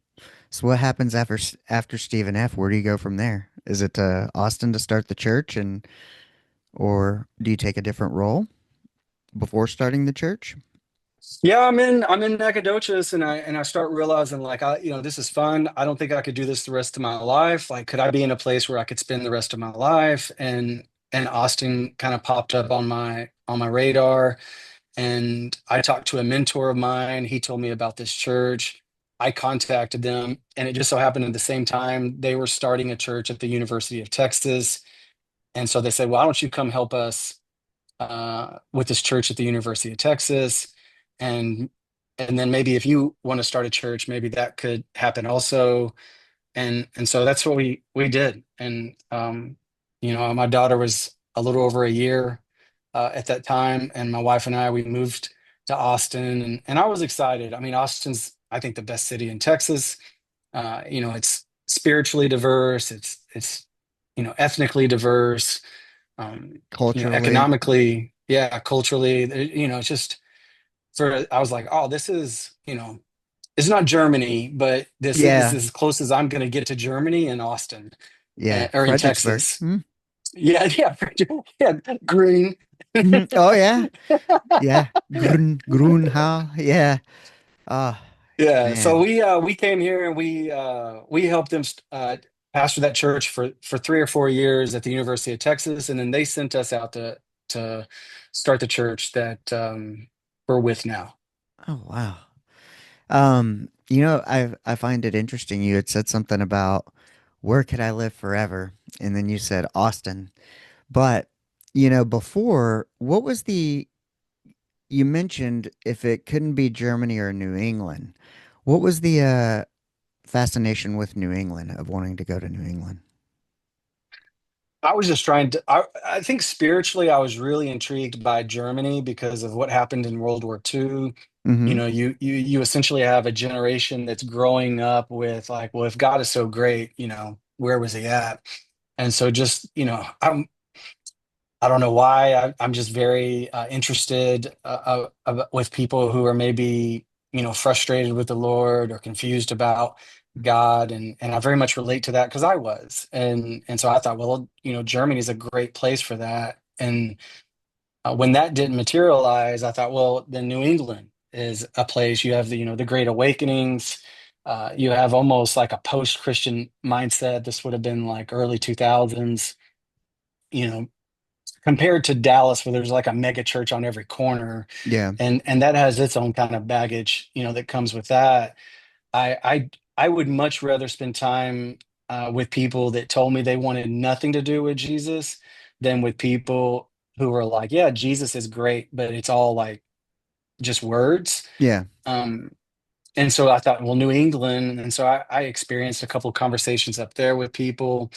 so what happens after Stephen F? Where do you go from there? Is it Austin to start the church and or do you take a different role before starting the church? Yeah, I'm in Nacogdoches, and I start realizing like this is fun. I don't think I could do this the rest of my life. Like, could I be in a place where I could spend the rest of my life? And Austin kind of popped up on my radar, and I talked to a mentor of mine. He told me about this church. I contacted them, and it just so happened at the same time they were starting a church at the University of Texas. And so they said, "Why don't you come help us with this church at the University of Texas, and and then maybe if you want to start a church, maybe that could happen also." And so that's what we did. And my daughter was a little over a year at that time, and my wife and I we moved to Austin, and I was excited. I mean, Austin's I think the best city in Texas. It's spiritually diverse. It's ethnically diverse, Culturally? economically, yeah, culturally, it's just I was like, oh, this is, it's not Germany, but this is Yeah. as close as I'm going to get to Germany in Austin Yeah. or in Fredericksburg. Texas. Hmm. Yeah, yeah, yeah, green. Mhm. Oh yeah. Yeah. Grunhal. Yeah. Oh, Yeah, so man. we came here and we helped them pastor that church for 3 or 4 years at the University of Texas, and then they sent us out to start the church that we're with now. Oh wow. I find it interesting. You had said something about where could I live forever? And then you said Austin. But, before, what was you mentioned if it couldn't be Germany or New England, what was the fascination with New England of wanting to go to New England? I was just trying to, I think spiritually, I was really intrigued by Germany because of what happened in World War II. Mm-hmm. You essentially have a generation that's growing up with like, well, if God is so great, where was he at? And so just, I don't know why I'm just very interested with people who are maybe frustrated with the Lord or confused about God, and I very much relate to that because I was, and so I thought, well, Germany is a great place for that. And when that didn't materialize, I thought, well, then New England is a place. You have the Great Awakenings. You have almost like a post-Christian mindset. This would have been like early 2000s, compared to Dallas, where there's like a mega church on every corner, Yeah. and that has its own kind of baggage, that comes with that. I would much rather spend time with people that told me they wanted nothing to do with Jesus than with people who were like, yeah, Jesus is great, but it's all like just words. Yeah. Um, and so I thought, well, New England, and so I experienced a couple of conversations up there with people,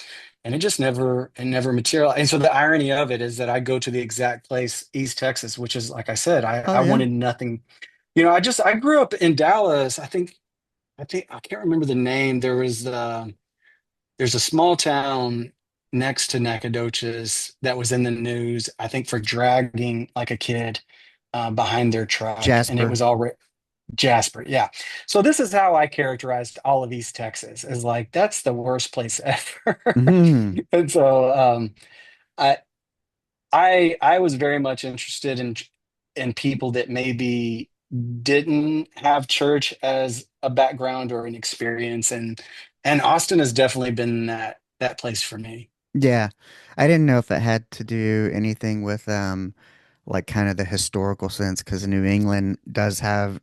and it never materialized. And so the irony of it is that I go to the exact place, East Texas, which is like I said, I Oh I yeah. wanted nothing. I grew up in Dallas. I think I can't remember the name. There's a small town next to Nacogdoches that was in the news, I think, for dragging like a kid behind their truck, and it Jasper. was all Jasper. Yeah. So this is how I characterized all of East Texas, is like that's the worst place ever. Hmm. And so I I was very much interested in people that maybe didn't have church as a background or an experience, and Austin has definitely been that place for me. Yeah. I didn't know if it had to do anything with like kind of the historical sense because New England does have,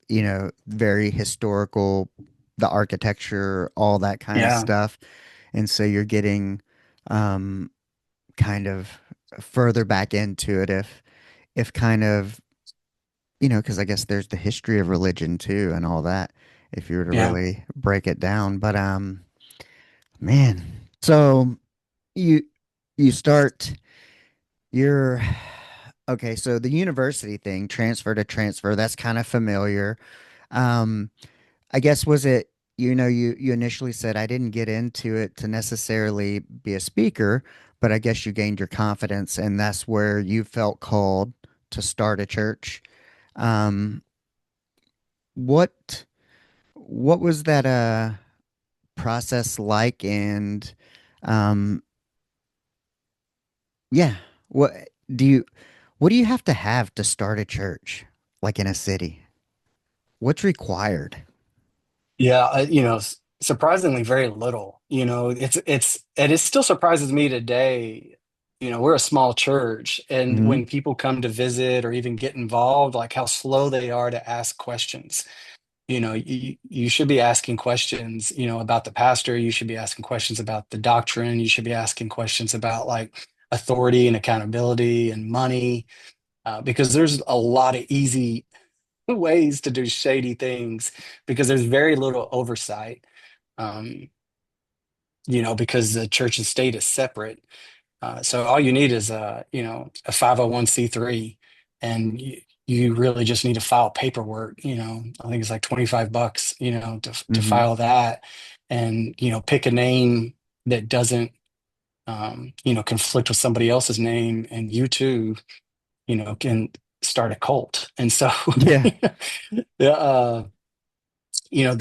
very historical, the architecture, all that kind of Yeah. stuff. And so you're getting um kind of further back into it if kind of, because I guess there's the history of religion too and all that if you were to Yeah. really break it down. But man, so you you start your okay, so the university thing, transfer to transfer, that's kind of familiar. Um, I guess was it, you initially said I didn't get into it to necessarily be a speaker, but I guess you gained your confidence and that's where you felt called to start a church. Um, what what was that process like and um yeah, what do you what do you have to start a church like in a city? What's required? Yeah, surprisingly very little. It still surprises me today. We're a small church, and Hmm. when people come to visit or even get involved, like how slow they are to ask questions. You should be asking questions, about the pastor. You should be asking questions about the doctrine. You should be asking questions about like authority and accountability and money, because there's a lot of easy ways to do shady things because there's very little oversight. Um, because the church and state is separate. So all you need is a 501(c)(3), and you really just need to file paperwork. I think it's like $25, to Hmm. file that, and pick a name that doesn't conflict with somebody else's name, and you too, can start a cult. And so Yeah. yeah,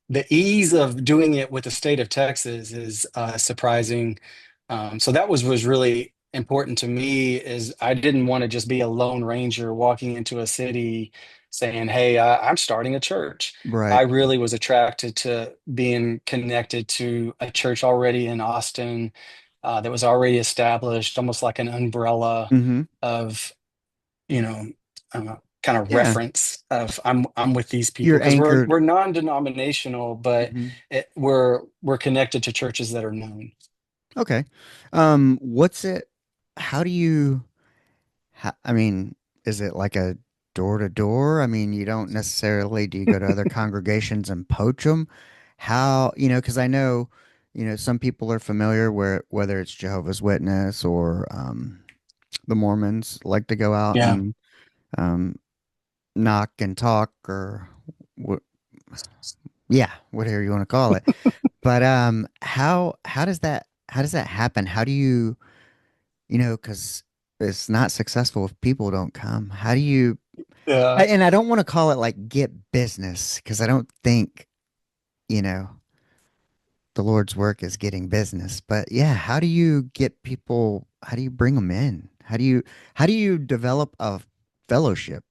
the ease of doing it with the state of Texas is surprising. So that was really important to me, is I didn't want to just be a lone ranger walking into a city saying, "Hey, I'm starting a church." I Right. really was attracted to being connected to a church already in Austin, that was already established, almost like an umbrella Hmm. of you know, kind of Yeah. reference of I'm with these people You're because we're anchored. we're non-denominational, but Hmm. we're connected to churches that are known. Okay. What's it? How do you? I mean, is it like a door to door? I mean, you don't necessarily, do you go to other congregations and poach them? How, because I know, some people are familiar where whether it's Jehovah's Witness or the Mormons like to go out Yeah, and um, knock and talk or what, yeah, whatever you want to call it. But how does that happen? How do you, because it's not successful if people don't come. How do you yeah, and I don't want to call it like get business because I don't think, you know, the Lord's work is getting business. But yeah, how do you get people, how do you bring them in? How do you develop a fellowship?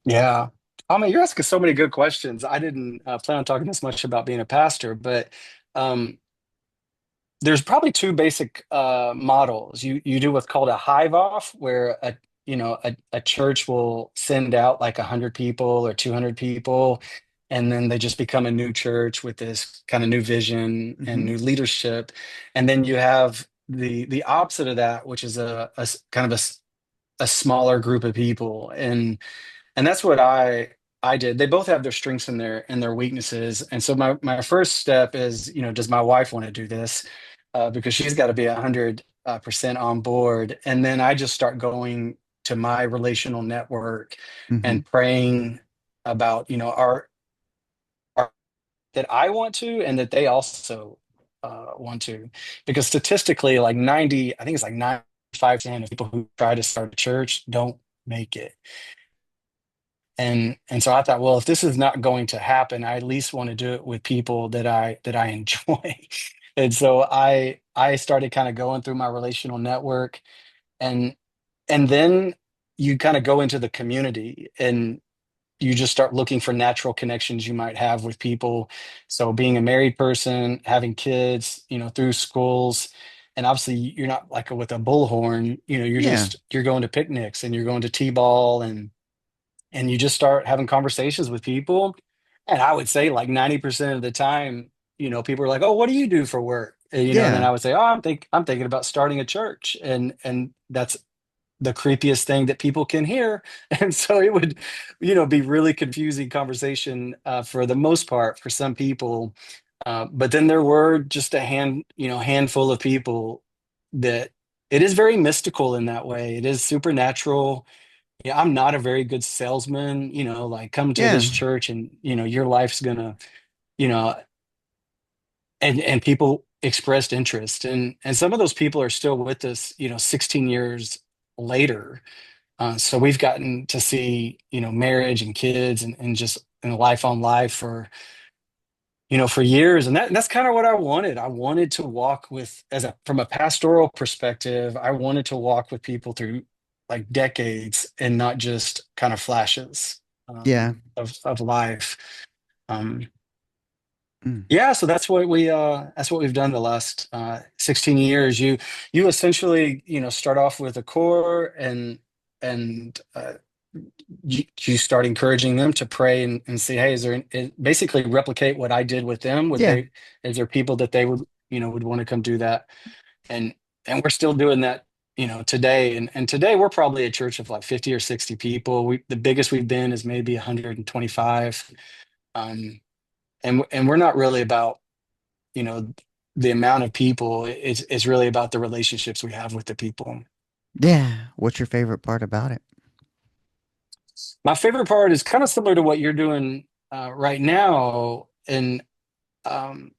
yeah. I mean, you're asking so many good questions. I didn't plan on talking this much about being a pastor, but um, there's probably two basic models. You do what's called a hive off, where a church will send out like 100 people or 200 people, and then they just become a new church with this kind of new vision and Hmm. new leadership. And then you have the opposite of that, which is kind of a smaller group of people. And that's what I did. They both have their strengths and their weaknesses. And so my first step is, does my wife want to do this? Because she's got to be 100% on board. And then I just start going to my relational network Hmm. and praying about, our that I want to and that they also want to. Because statistically, like 90, I think it's like 95% of people who try to start a church don't make it. And so I thought, well, if this is not going to happen, I at least want to do it with people that I enjoy. And so I started kind of going through my relational network, and and then you kind of go into the community and you just start looking for natural connections you might have with people. So being a married person, having kids, through schools, and obviously you're not like with a bullhorn, Yeah. you're going to picnics and you're going to t-ball, and you just start having conversations with people. And I would say like 90% of the time, people are like, "Oh, what do you do for work?" And then Yeah. I would say, "Oh, I'm thinking about starting a church." And that's the creepiest thing that people can hear. And so it would, be really confusing conversation for the most part for some people. But then there were just handful of people that it is very mystical in that way. It is supernatural. Yeah, I'm not a very good salesman, like come to Yeah. this church and, your life's gonna, you know, and people expressed interest. And some of those people are still with us, 16 years later. So we've gotten to see, marriage and kids and just and life on life for years. And that's kind of what I wanted. I wanted to walk with, from a pastoral perspective, I wanted to walk with people through like decades and not just kind of flashes Yeah. of life. Um, Mm. yeah, so that's what we've done the last 16 years. You essentially, start off with a core and you start encouraging them to pray and say, hey, basically replicate what I did with them. Yeah. Is there people that they would want to come do that? And and we're still doing that, today. And today we're probably a church of like 50 or 60 people. The biggest we've been is maybe 125. Um, and we're not really about, you know, the amount of people. It's really about the relationships we have with the people. Yeah. What's your favorite part about it? My favorite part is kind of similar to what you're doing right now. And, um,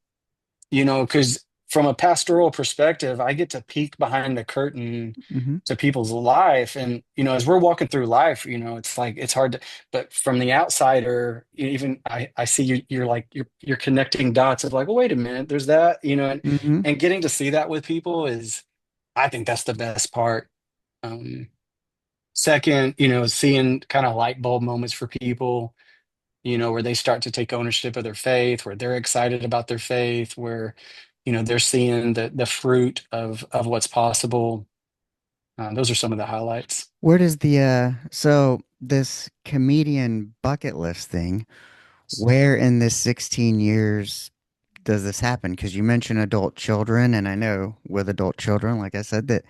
because from a pastoral perspective, I get to peek behind the curtain Hmm. to people's life. And, as we're walking through life, it's like, it's hard to, but from the outsider, even I see you're connecting dots of like, well, wait a minute, there's that, Hmm. and getting to see that with people I think that's the best part. Um, Second, seeing kind of light bulb moments for people, where they start to take ownership of their faith, where they're excited about their faith, where, they're seeing the fruit of what's possible. Those are some of the highlights. Where does so this comedian bucket list thing, where in this 16 years does this happen? Because you mentioned adult children, and I know with adult children, like I said, that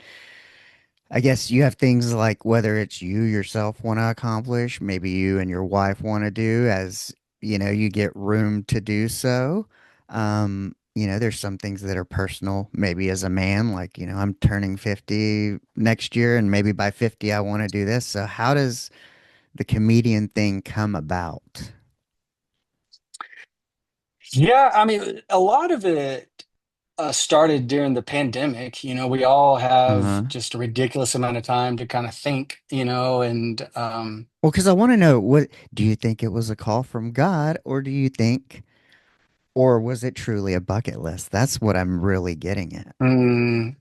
I guess you have things like whether it's you yourself want to accomplish, maybe you and your wife want to do as, you get room to do so. There's some things that are personal, maybe as a man, like, I'm turning 50 next year and maybe by 50 I want to do this. So how does the comedian thing come about? Yeah, I mean, a lot of it started during the pandemic. We all have Uh-huh. just a ridiculous amount of time to kind of think, and Well, because I want to know, what do you think it was a call from God, or do you think, or was it truly a bucket list? That's what I'm really getting at. mm,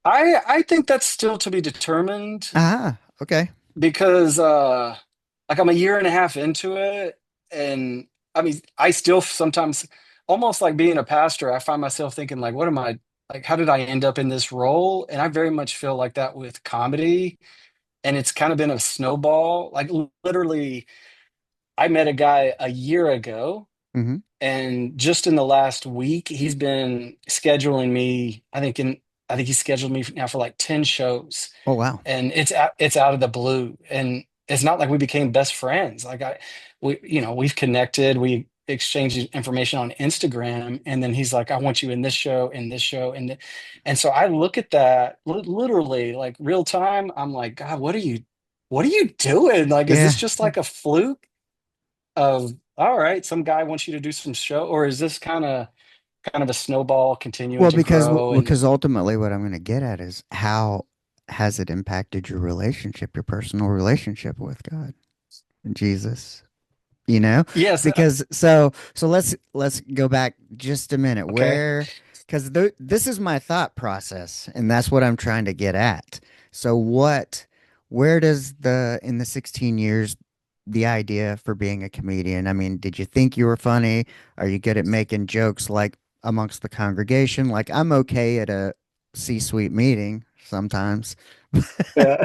I think that's still to be determined. Ah, okay. Because like I'm a year and a half into it, and I mean I still sometimes, almost like being a pastor, I find myself thinking like, what am I like how did I end up in this role? And I very much feel like that with comedy. And it's kind of been a snowball. Like literally, I met a guy a year ago, Hmm. and just in the last week, he's been scheduling me. I think he scheduled me now for like 10 shows, Oh, wow. and it's out of the blue, and it's not like we became best friends. We we've connected, we exchanged information on Instagram, and then he's like, I want you in this show, in this show, and so I look at that literally like real time. I'm like, God, what are you doing? Like, is this Yeah. just like a fluke of, all right, some guy wants you to do some show, or is this kind of a snowball continuing Well, to grow? And because ultimately what I'm going to get at is how has it impacted your relationship, your personal relationship with God and Jesus? You know, yes, because so let's go back just a minute. okay. Where, because this is my thought process, and that's what I'm trying to get at. So where does the in the 16 years the idea for being a comedian? I mean, did you think you were funny? Are you good at making jokes like amongst the congregation? Like I'm okay at a C-suite meeting sometimes. Yeah.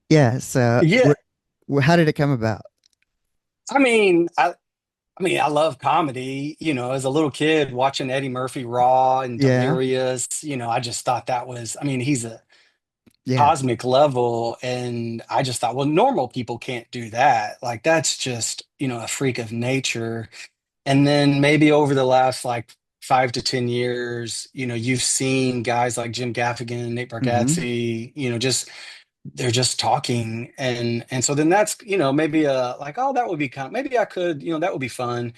Yeah. So Yeah. how did it come about? I mean, I love comedy. As a little kid watching Eddie Murphy Raw and Yeah. Delirious, I just thought I mean, he's a Yeah. cosmic level. And I just thought, well, normal people can't do that. Like, that's just, a freak of nature. And then maybe over the last like 5 to 10 years, you've seen guys like Jim Gaffigan, Nate Hmm. Bargatze, just they're just talking. And so then that's, maybe like, oh, that would be maybe I could, that would be fun.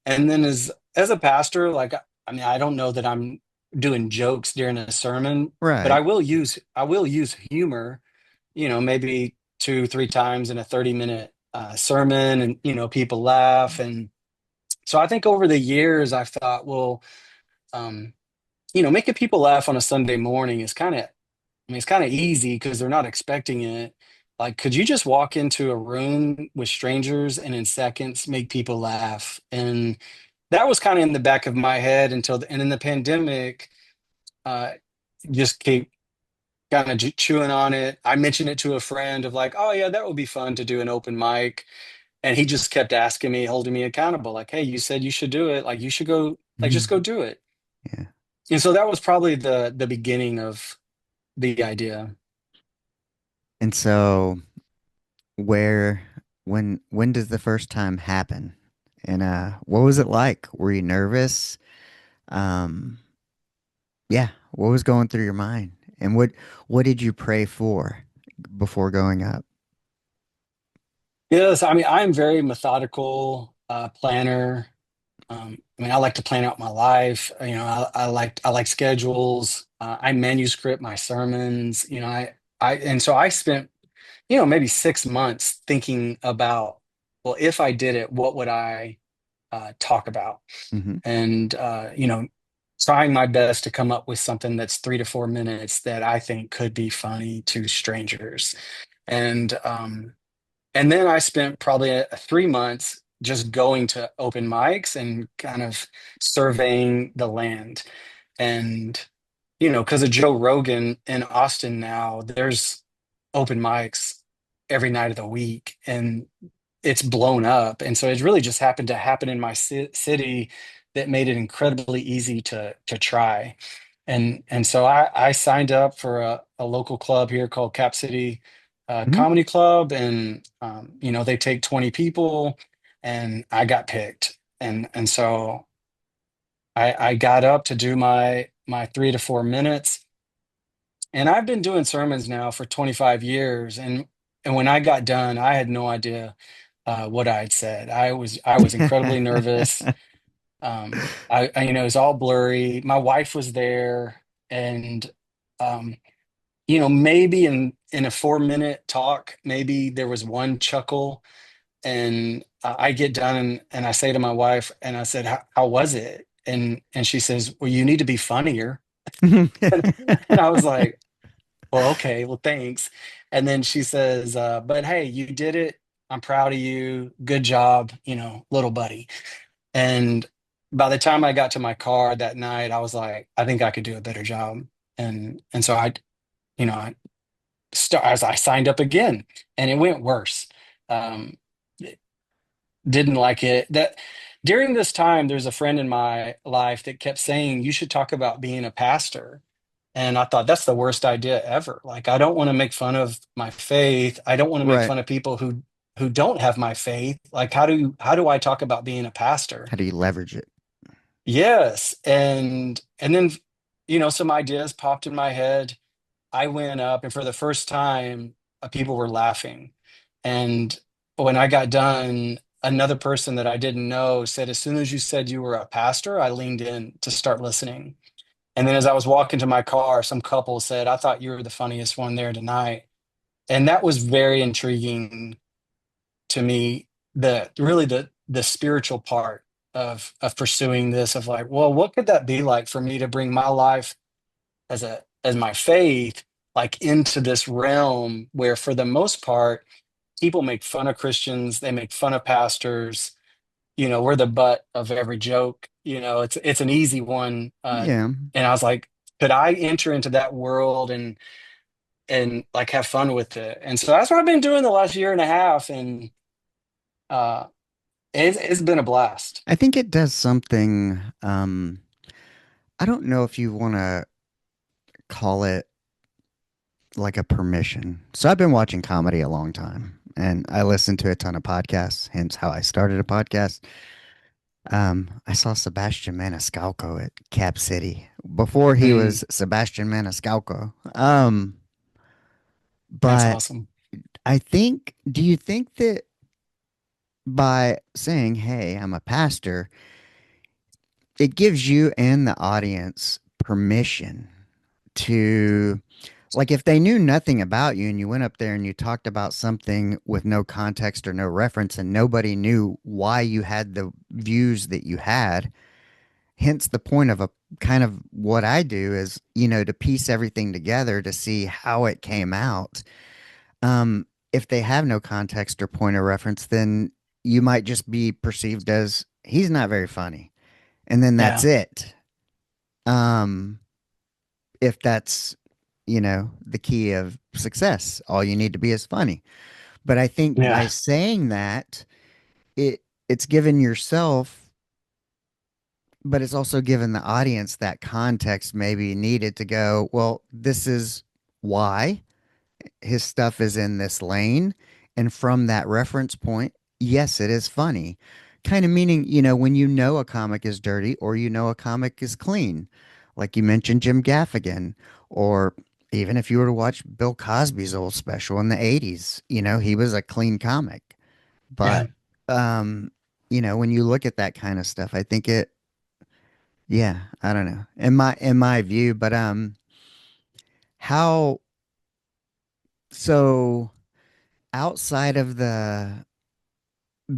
And then as a pastor, like, I mean, I don't know that I'm doing jokes during a sermon, but Right. I will use humor, maybe 2, 3 times in a 30-minute sermon, and people laugh. And so I think over the years I've thought, well, um, making people laugh on a Sunday morning is I mean, it's kind of easy because they're not expecting it. Like, could you just walk into a room with strangers and in seconds make people laugh? And that was kind of in the back of my head and in the pandemic, uh, just keep kind of chewing on it. I mentioned it to a friend of like, oh yeah, that would be fun to do an open mic. And he just kept asking me, holding me accountable, like, hey, you said you should do it. Like, you should go, like, just go Mhm. do it. Yeah. And so that was probably the beginning of the idea. And so where when does the first time happen? And what was it like? Were you nervous? Um yeah, what was going through your mind? And what did you pray for before going up? Yes, I mean, I'm very methodical planner. I mean, I like to plan out my life. I like schedules. I manuscript my sermons. And so I spent, maybe 6 months thinking about, well, if I did it, what would I talk about? Hmm. And trying my best to come up with something that's 3 to 4 minutes that I think could be funny to strangers. And um, and then I spent probably 3 months just going to open mics and kind of surveying the land. And, because of Joe Rogan in Austin now, there's open mics every night of the week, and it's blown up. And so it really just happened to happen in my city that made it incredibly easy to try. And so I signed up for a local club here called Cap City Hmm. Comedy Club, and they take 20 people, and I got picked. And so I got up to do my 3 to 4 minutes, and I've been doing sermons now for 25 years, and when I got done, I had no idea what I had said. I was incredibly nervous. It was all blurry. My wife was there, and um, maybe in a 4 minute talk, maybe there was one chuckle, and I get done, and I say to my wife, and I said, how was it? And she says, well, you need to be funnier. And I was like, well, okay, well, thanks. And then she says, but hey, you did it. I'm proud of you. Good job, little buddy. And by the time I got to my car that night, I was like, I think I could do a better job. And so I as I signed up again, and it went worse. Um, didn't like it. That during this time, there's a friend in my life that kept saying, you should talk about being a pastor. And I thought that's the worst idea ever. Like, I don't want to make fun of my faith. I don't want to make Right. fun of people who don't have my faith. Like, how do I talk about being a pastor? How do you leverage it? Yes. And then, some ideas popped in my head. I went up, and for the first time, people were laughing. And when I got done, another person that I didn't know said, as soon as you said you were a pastor, I leaned in to start listening. And then as I was walking to my car, some couple said, I thought you were the funniest one there tonight. And that was very intriguing to me, the spiritual part of pursuing this, of like, well, what could that be like for me to bring my life as my faith like into this realm where for the most part people make fun of Christians, they make fun of pastors, we're the butt of every joke, it's an easy one. Yeah. And I was like, could I enter into that world and like have fun with it? And so that's what I've been doing the last year and a half, and uh it's been a blast. I think it does something. I don't know if you want to call it like a permission. So I've been watching comedy a long time and I listen to a ton of podcasts, hence how I started a podcast. I saw Sebastian Maniscalco at Cap City before he Mm, was Sebastian Maniscalco. that's But awesome. do you think that by saying, hey, I'm a pastor, it gives you and the audience permission to, like, if they knew nothing about you and you went up there and you talked about something with no context or no reference and nobody knew why you had the views that you had, hence the point of a kind of what I do is, to piece everything together to see how it came out. If they have no context or point of reference, then you might just be perceived as he's not very funny. And then that's Yeah, it. Um, if that's, the key of success, all you need to be is funny. But I think by yeah, saying that, it's given yourself, but it's also given the audience that context maybe needed to go, well, this is why his stuff is in this lane. And from that reference point, yes, it is funny. Kind of meaning, when a comic is dirty or a comic is clean, like you mentioned Jim Gaffigan, or even if you were to watch Bill Cosby's old special in the 80s, he was a clean comic. yeah. But, um, when you look at that kind of stuff, I think yeah, I don't know, in my view, but, how, so outside of the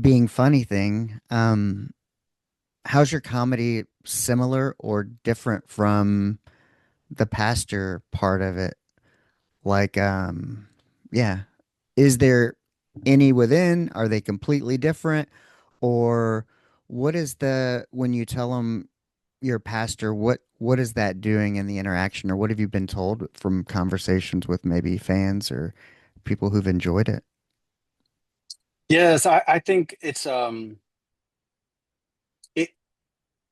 being funny thing, how's your comedy similar or different from the pastor part of it? Like, yeah, is there any within? Are they completely different? Or what is when you tell them you're a pastor, what is that doing in the interaction? Or what have you been told from conversations with maybe fans or people who've enjoyed it? Yes, I think it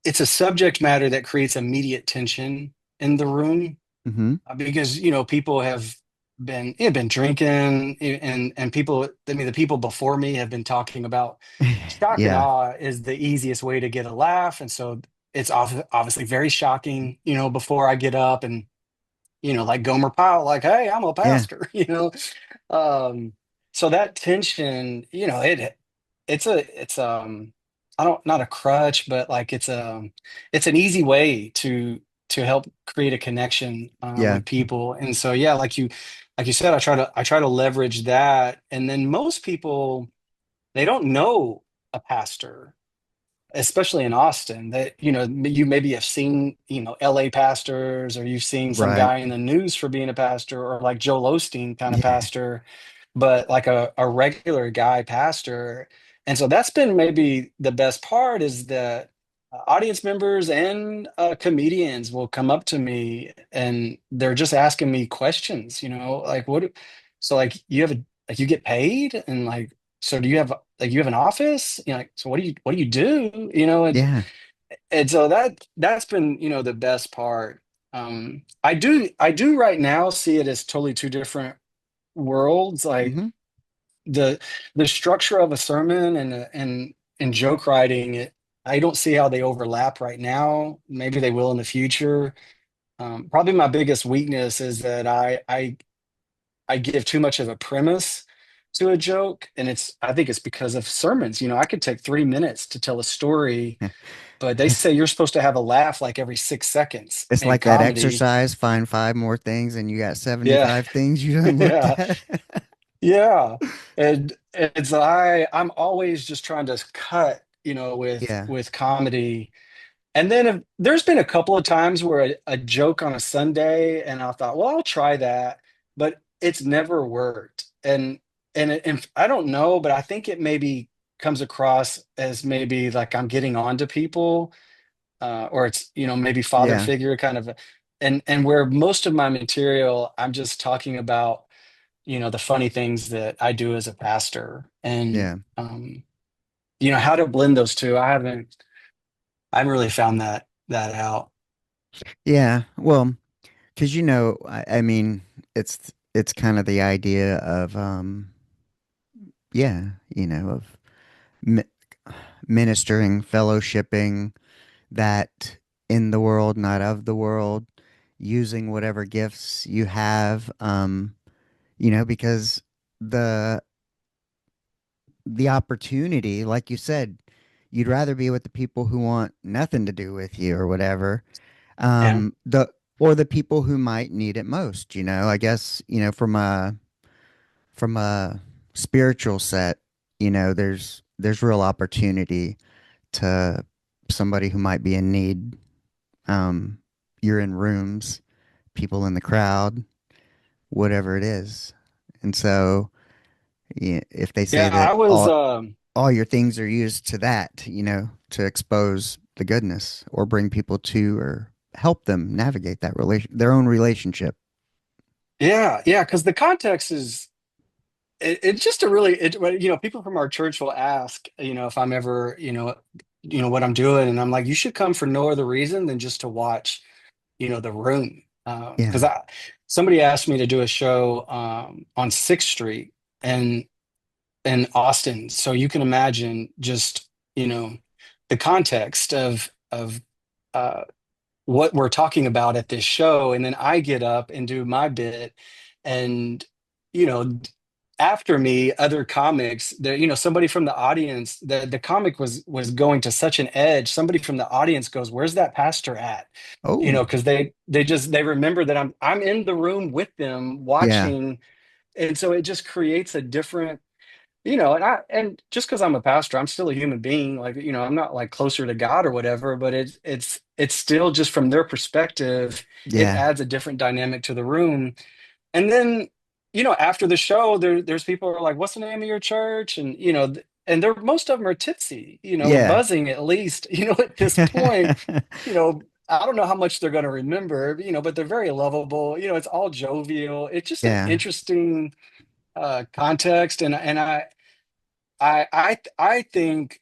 it's a subject matter that creates immediate tension in the room, Mm-hmm. because people have been drinking, and people, I mean, the people before me have been talking about shock and Yeah. awe is the easiest way to get a laugh, and so it's obviously very shocking, before I get up and like Gomer Pyle, like, hey, I'm a Yeah. pastor, Um, so that tension, it's I don't, not a crutch, but like it's an easy way to help create a connection Yeah. with people. And so yeah, like you said, I try to leverage that. And then most people, they don't know a pastor, especially in Austin, that you maybe have seen LA pastors, or you've seen some Right. guy in the news for being a pastor, or like Joel Osteen kind of Yeah. pastor, but like a regular guy pastor. And so that's been maybe the best part, is that audience members and comedians will come up to me and they're just asking me questions, like so like you have a like you get paid and like so do you have like you have an office? Like so what do you do? Yeah. And so that's been, the best part. I do right now see it as totally two different worlds. Like Hmm. the the structure of a sermon and joke writing, I don't see how they overlap right now. Maybe they will in the future. Probably my biggest weakness is that I give too much of a premise to a joke, and I think it's because of sermons. I could take 3 minutes to tell a story, but they say you're supposed to have a laugh like every 6 seconds It's in like that comedy. exercise, find five more things, and you got Yeah, 75 things you done looked yeah, at. yeah. And it's I'm always just trying to cut, with Yeah. comedy. And then there's been a couple of times where a joke on a Sunday, and I thought, well, I'll try that, but it's never worked. And I don't know, but I think it maybe comes across as maybe like I'm getting on to people, or it's maybe father Yeah. figure kind of, and where most of my material, I'm just talking about the funny things that I do as a pastor, and Yeah. how to blend those two. I haven't really found that out. Yeah. Well, because I mean, it's kind of the idea of yeah, of mi ministering, fellowshipping, that in the world, not of the world, using whatever gifts you have, because the the opportunity, like you said, you'd rather be with the people who want nothing to do with you or whatever, Yeah, the or the people who might need it most, I guess, from a spiritual set, there's real opportunity to somebody who might be in need. Um, you're in rooms, people in the crowd, whatever it is. And so, yeah, if they say yeah. that I was all your things are used to that, to expose the goodness or bring people to or help them navigate that their own relationship. yeah, yeah, because the context is it's just a really well, people from our church will ask, if I'm ever, what I'm doing, and I'm like, you should come for no other reason than just to watch, the room. Yeah. Because somebody asked me to do a show on Sixth Street and in Austin, so you can imagine just, the context of uh, what we're talking about at this show, and then I get up and do my bit, and you know after me other comics there, somebody from the audience, the comic was going to such an edge, somebody from the audience goes, where's that pastor at? Oh, Because they remember that I'm in the room with them yeah. watching, and so it just creates a different, and just because I'm a pastor, I'm still a human being. Like, I'm not like closer to God or whatever, but it's still just from their perspective, it Yeah. adds a different dynamic to the room. And then, after the show, there's people who are like, "What's the name of your church?" And and they're most of them are tipsy, or Yeah. buzzing at least. At this point, I don't know how much they're going to remember, but they're very lovable. It's all jovial. It's just an Yeah. interesting context, and I think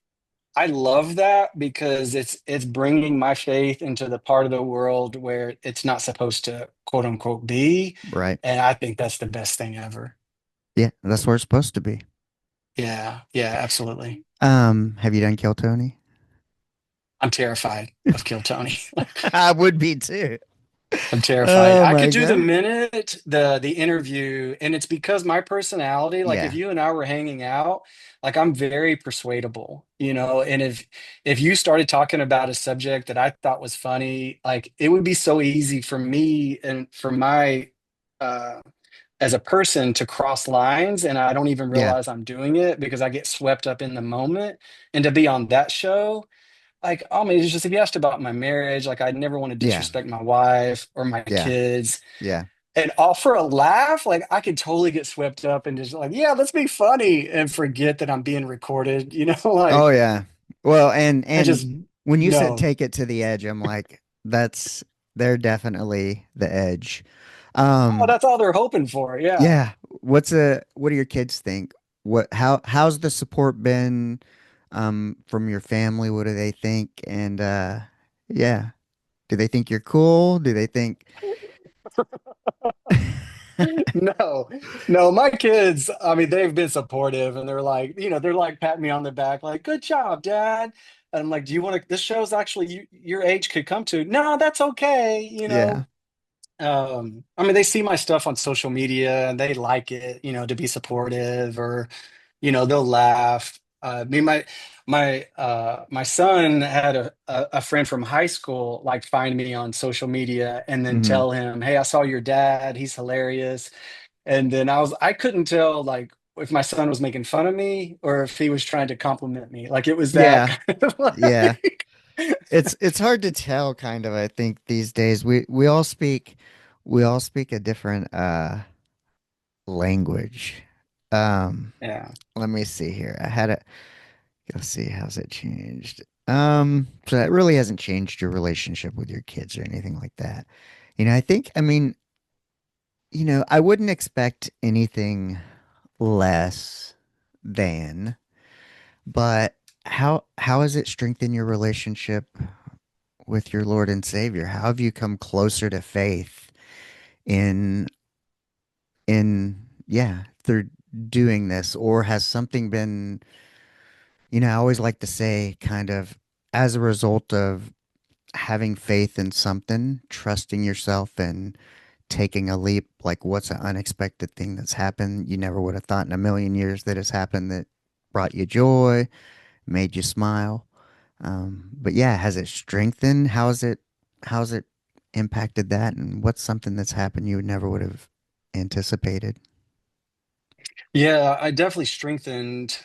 I love that because it's bringing my faith into the part of the world where it's not supposed to quote unquote be, Right. and I think that's the best thing ever. Yeah. That's where it's supposed to be. Yeah, yeah, absolutely. Have you done Kill Tony? I'm terrified of Kill Tony. I would be too. I'm terrified. Oh I my could do the God. minute, the interview, and it's because my personality, like if Yeah. you and I were hanging out, like I'm very persuadable, and if you started talking about a subject that I thought was funny, like it would be so easy for me and for my uh as a person to cross lines, and I don't even Yeah. realize I'm doing it because I get swept up in the moment. And to be on that show, like, oh man, it's just if you asked about my marriage, like I'd never want to Yeah. disrespect my wife or my Yeah. kids. Yeah. And all for a laugh, like I could totally get swept up and just like, yeah, let's be funny and forget that I'm being recorded, Oh like yeah. Well, and I and just when you said No. take it to the edge, I'm like, that's they're definitely the edge. Oh, Um, that's all they're hoping for. Yeah. yeah. What do your kids think? How's the support been from your family? What do they think? And yeah. Do they think you're cool? Do they think No, no, my kids, I mean, they've been supportive and they're like, they're like patting me on the back, like, good job, Dad. And I'm like, do you want to, this show's actually your age could come to. No, that's okay. yeah. I mean, they see my stuff on social media and they like it, to be supportive or, they'll laugh. My son had a friend from high school like find me on social media and then Hmm. tell him, hey, I saw your dad. He's hilarious. And then I couldn't tell like if my son was making fun of me or if he was trying to compliment me. Like it was that Yeah. kind of Yeah. like, It's hard to tell kind of, I think these days. We all speak a different language. Um yeah. Let me see here. Let's see, how's it changed? So that really hasn't changed your relationship with your kids or anything like that. I mean, I wouldn't expect anything less than, but how has it strengthened your relationship with your Lord and Savior? How have you come closer to faith in yeah, through doing this? Or has something been, I always like to say kind of as a result of having faith in something, trusting yourself and taking a leap, like what's an unexpected thing that's happened you never would have thought in a million years that has happened that brought you joy, made you smile. But yeah, has it strengthened? How's it impacted that? And what's something that's happened you never would have anticipated? Yeah, I definitely strengthened.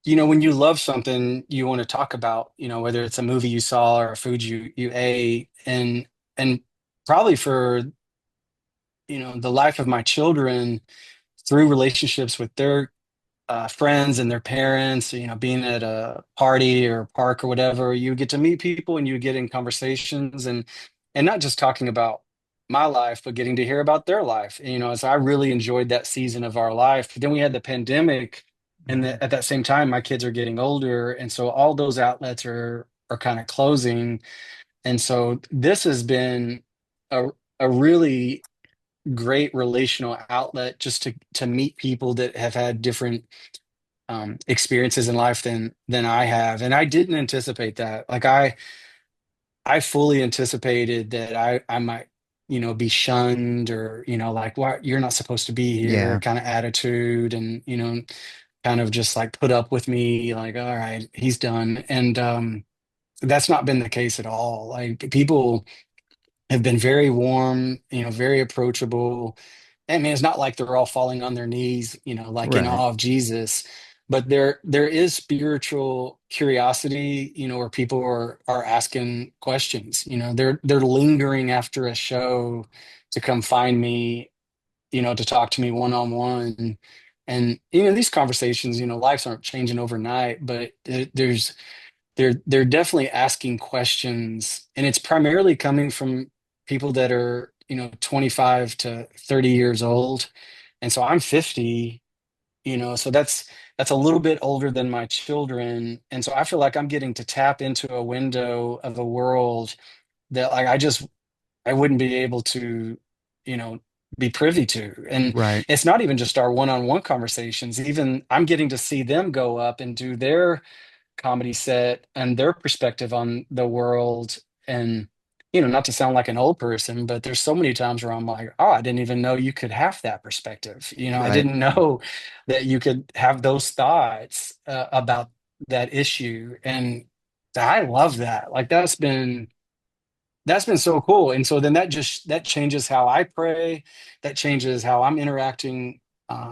When you love something, you want to talk about, whether it's a movie you saw or a food you ate, and probably for, the life of my children through relationships with their friends and their parents, being at a party or park or whatever, you get to meet people and you get in conversations and not just talking about my life, but getting to hear about their life. So I really enjoyed that season of our life. Then we had the pandemic, and Mhm. at that same time, my kids are getting older, and so all those outlets are kind of closing. And so this has been a a really great relational outlet just to meet people that have had different experiences in life than I have, and I didn't anticipate that. Like I fully anticipated that I might be shunned or like what you're not supposed to be here Yeah, kind of attitude, and kind of just like put up with me like all right he's done, and that's not been the case at all. Like people have been very warm, very approachable. I mean, it's not like they're all falling on their knees, like in right, awe of Jesus, but there is spiritual curiosity, where people are asking questions. They're lingering after a show to come find me, to talk to me one on one. And these conversations, lives aren't changing overnight, but they're definitely asking questions, and it's primarily coming from people that are 25 to 30 years old, and so I'm 50, so that's a little bit older than my children, and so I feel like I'm getting to tap into a window of a world that like I wouldn't be able to you know be privy to. And right, it's not even just our one-on-one conversations, even I'm getting to see them go up and do their comedy set and their perspective on the world. And not to sound like an old person, but there's so many times where I'm like, oh, I didn't even know you could have that perspective. I right. didn't know that you could have those thoughts about that issue. And I love that. Like that's been so cool. And so then that changes how I pray. That changes how I'm interacting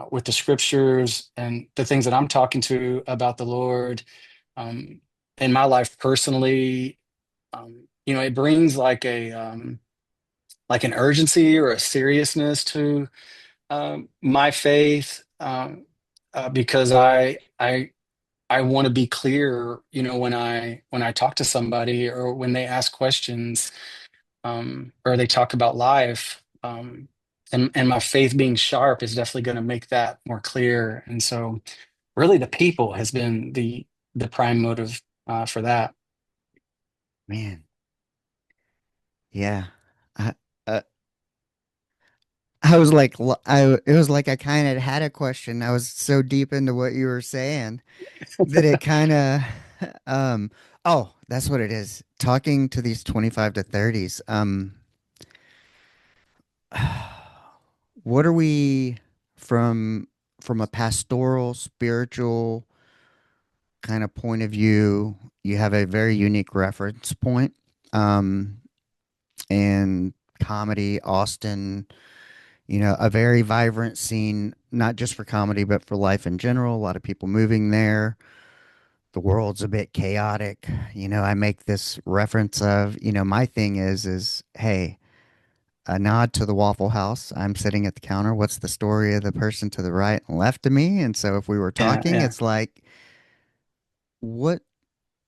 with the scriptures and the things that I'm talking to about the Lord. Um, in my life personally, it brings like an urgency or a seriousness to my faith, because I I want to be clear, when I talk to somebody or when they ask questions, or they talk about life, and my faith being sharp is definitely going to make that more clear. And so, really, the people has been the prime motive for that. Man, yeah. I, uh, I was like, it was like I kind of had a question. I was so deep into what you were saying that it kind of, um, oh, that's what it is. Talking to these 25 to 30s. What are we from from a pastoral, spiritual kind of point of view? You have a very unique reference point. Um, and comedy, Austin, a very vibrant scene, not just for comedy, but for life in general. A lot of people moving there. The world's a bit chaotic. I make this reference of, my thing is, hey, a nod to the Waffle House. I'm sitting at the counter. What's the story of the person to the right and left of me? And so if we were Yeah, talking, yeah. it's like, what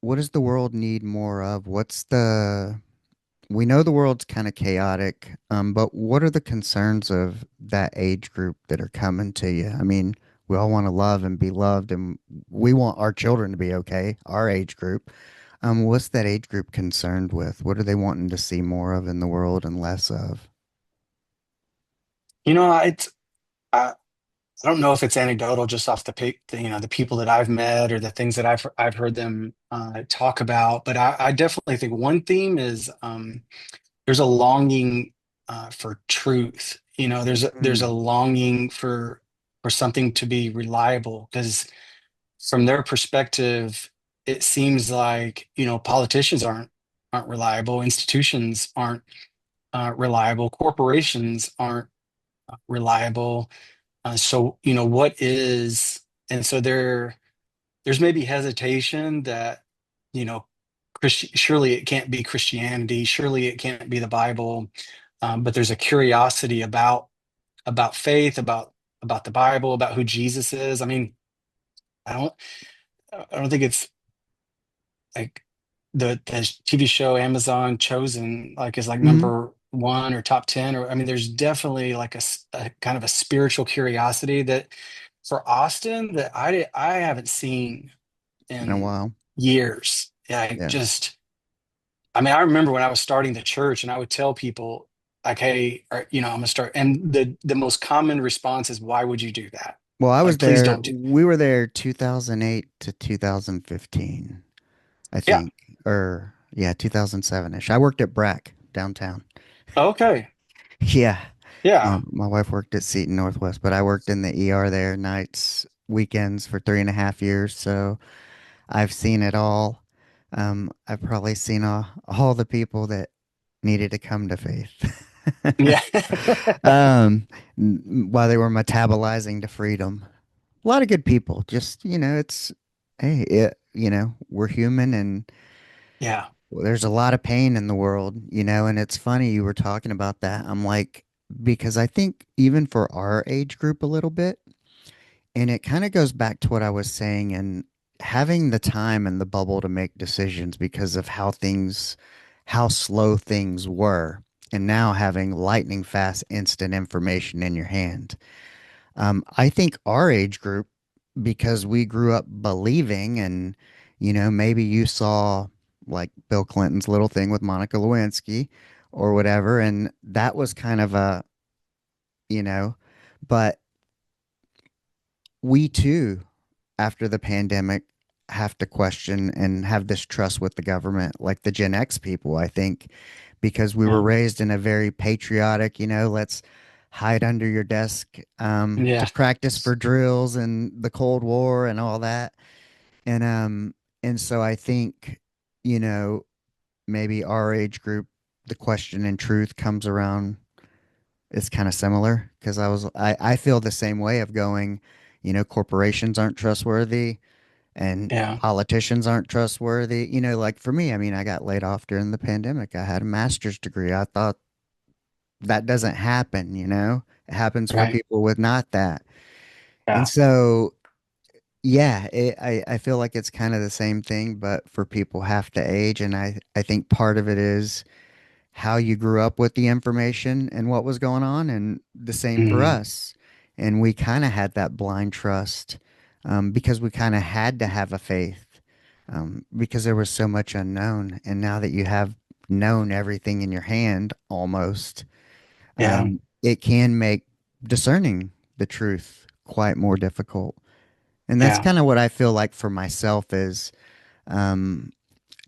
what does the world need more of? We know the world's kind of chaotic, but what are the concerns of that age group that are coming to you? I mean, we all want to love and be loved, and we want our children to be okay, our age group. What's that age group concerned with? What are they wanting to see more of in the world and less of? You know, I, I don't know if it's anecdotal just off the people that I've met or the things that I've heard them talk about, but I definitely think one theme is, there's a longing for truth. There's a Mm, longing for something to be reliable, because from their perspective, it seems like, politicians aren't reliable, institutions aren't reliable, corporations aren't reliable. So, what is, and so there's maybe hesitation that, surely it can't be Christianity, surely it can't be the Bible, but there's a curiosity about faith, about the Bible, about who Jesus is. I mean, I don't I don't think it's like the TV show Amazon Chosen like is like hmm number one or top 10, or I mean, there's definitely like a kind of a spiritual curiosity that for Austin that I haven't seen In a in while. years. Yeah, Yeah. I mean, I remember when I was starting the church and I would tell people like, hey, I'm gonna start, and the most common response is, why would you do that? Well, I was Like, please there. don't do. We were there 2008 to 2015, I Yeah. think, or yeah, 2007-ish. I worked at Brack downtown. Okay. Yeah. Yeah. My wife worked at Seton Northwest, but I worked in the ER there nights, weekends for 3.5 years. So I've seen it all. I've probably seen all the people that needed to come to faith. Yeah. um, while they were metabolizing to freedom. A lot of good people. Just, hey, we're human and Yeah. there's a lot of pain in the world, and it's funny you were talking about that. I'm like, because I think even for our age group a little bit, and it kind of goes back to what I was saying and having the time and the bubble to make decisions because of how slow things were, and now having lightning fast instant information in your hand. I think our age group, because we grew up believing, and maybe you saw like Bill Clinton's little thing with Monica Lewinsky or whatever, and that was kind of you know, but we too, after the pandemic, have to question and have this trust with the government, like the Gen X people, I think, because we were Yeah. raised in a very patriotic, let's hide under your desk to Yeah. practice for drills and the Cold War and all that. And so I think, you know, maybe our age group, the question and truth comes around is kind of similar because I feel the same way of going, corporations aren't trustworthy and Yeah. politicians aren't trustworthy. Like for me, I mean, I got laid off during the pandemic. I had a master's degree. I thought that doesn't happen. It happens for Right. people with not that. And Yeah. so, Yeah, I feel like it's kind of the same thing, but for people half the age, and I think part of it is how you grew up with the information and what was going on, and the same for Mm, us. And we kind of had that blind trust because we kind of had to have a faith because there was so much unknown. And now that you have known everything in your hand almost, yeah, it can make discerning the truth quite more difficult. And that's yeah, kind of what I feel like for myself is um,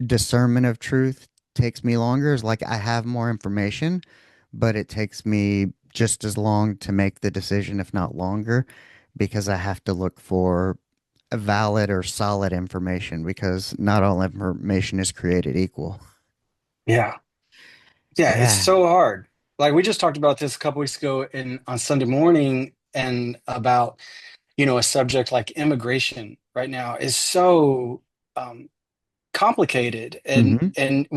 discernment of truth takes me longer. Is like I have more information, but it takes me just as long to make the decision, if not longer, because I have to look for a valid or solid information because not all information is created equal. yeah. Yeah, it's Yeah. so hard. Like we just talked about this a couple weeks ago in on Sunday morning and about, a subject like immigration right now is so um complicated Hmm. and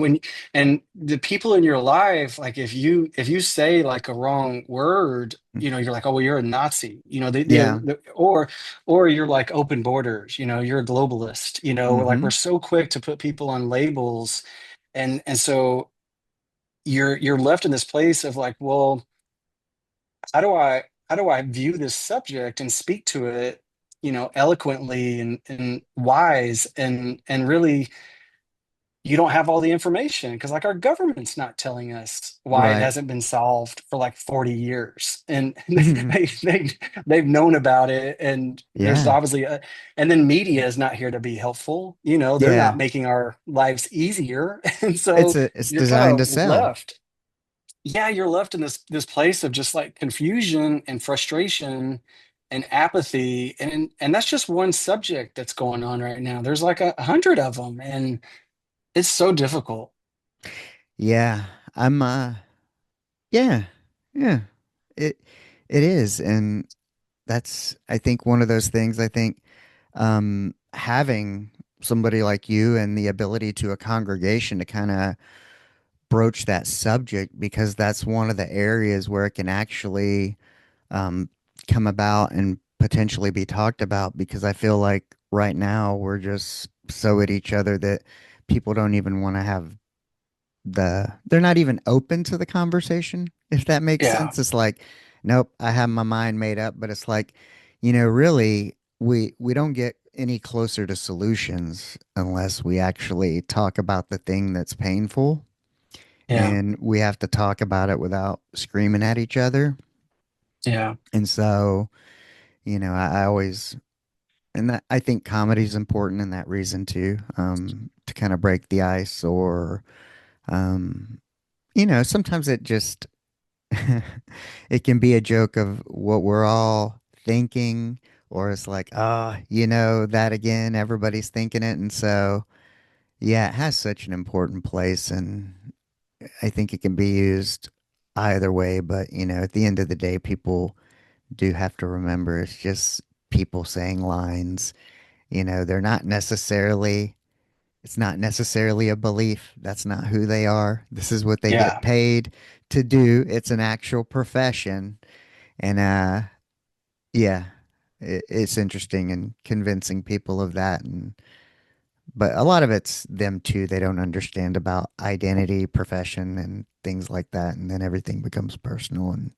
the people in your life, like if you say like a wrong word, you're like, oh well, you're a Nazi, Yeah. or you're like open borders, you're a globalist, like we're Hmm. so quick to put people on labels and so you're left in this place of like, well, how do I view this subject and speak to it, eloquently and wise and really you don't have all the information because like our government's not telling us why it Right. hasn't been solved for like 40 years and they've known about it and there's Yeah. obviously and then media is not here to be helpful, they're Yeah. not making our lives easier and It's so you're kind designed to of sell. left. Yeah, you're left in this place of just like confusion and frustration and apathy, and that's just one subject that's going on right now. There's like 100 of them, and it's so difficult. Yeah. I'm yeah. Yeah. It it is. And that's I think one of those things I think having somebody like you and the ability to a congregation to kind of broach that subject because that's one of the areas where it can actually um, come about and potentially be talked about because I feel like right now we're just so at each other that people don't even want to have they're not even open to the conversation, if that makes Yeah, sense. It's like, nope, I have my mind made up, but it's like, really we don't get any closer to solutions unless we actually talk about the thing that's painful, yeah, and we have to talk about it without screaming at each other. yeah, And so, I always and that I think comedy is important in that reason too, to kind of break the ice or um, sometimes it just it can be a joke of what we're all thinking, or it's like, oh, that again, everybody's thinking it. And so, yeah, it has such an important place. And I think it can be used either way. But, at the end of the day, people do have to remember it's just people saying lines. They're not necessarily. It's not necessarily a belief. That's not who they are. This is what they get yeah, paid to do. It's an actual profession. And yeah, it's interesting and convincing people of that. And but a lot of it's them too. They don't understand about identity, profession, and things like that. And then everything becomes personal. And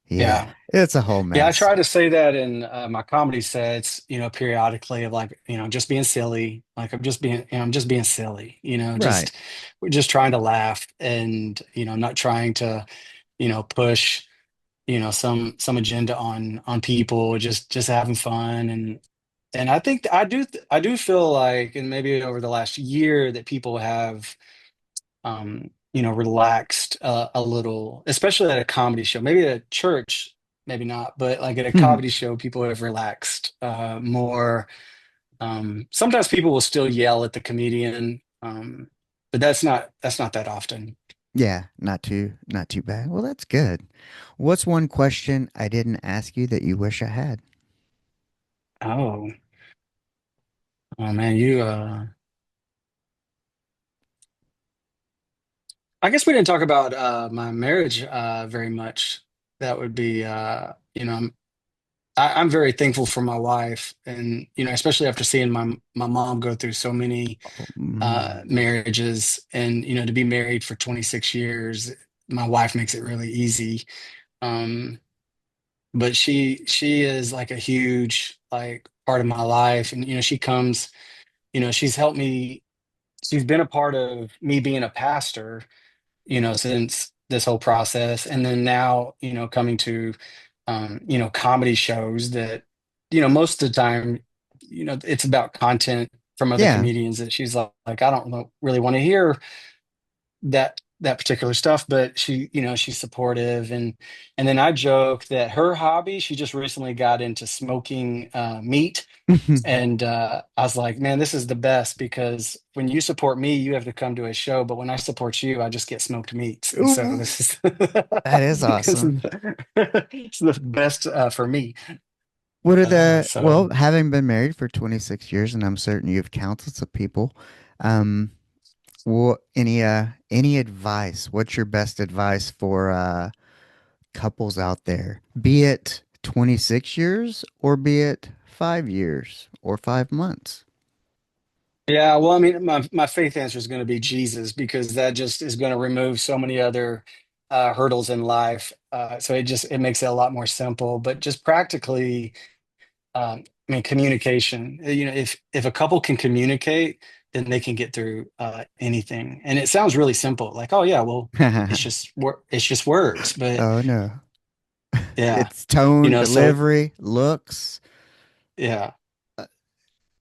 yeah, yeah. it's a whole Yeah, I mess. try to say that in my comedy sets, periodically of like, just being silly. Like I'm just being silly, Right. we're just trying to laugh and, I'm not trying to, push, some agenda on people, just having fun and I think I do feel like, and maybe over the last year that people have relaxed a little, especially at a comedy show. Maybe at a church, maybe not, but like at a comedy show, people have relaxed more. Sometimes people will still yell at the comedian, but that's not that often. Yeah, not too bad. Well, that's good. What's one question I didn't ask you that you wish I had? Oh, oh man, I guess we didn't talk about my marriage very much. That would be I'm very thankful for my wife, and especially after seeing my mom go through so many Mm. marriages, and to be married for 26 years, my wife makes it really easy. Um, but she is like a huge like part of my life, and she comes, she's helped me. She's been a part of me being a pastor, since this whole process. And then now, coming to, comedy shows that, most of the time, it's about content from other Yeah. comedians that she's like, I don't really want to hear that particular stuff, but she's supportive. And then I joke that her hobby, she just recently got into smoking meat. And I was like, man, this is the best because when you support me, you have to come to a show. But when I support you, I just get smoked meats. And so Ooh, this is that is this awesome. is it's the best for me. What are Uh, the, so well, having been married for 26 years, and I'm certain you've counseled some people, um, what any advice? What's your best advice for couples out there? Be it 26 years or be it 5 years or 5 months. yeah, well, I mean, my faith answer is going to be Jesus because that just is going to remove so many other hurdles in life. So it makes it a lot more simple. But just practically, I mean, communication. If a couple can communicate, then they can get through anything. And it sounds really simple, like, oh yeah, well, it's just words. But Oh no. yeah, It's tone, so delivery, looks. yeah,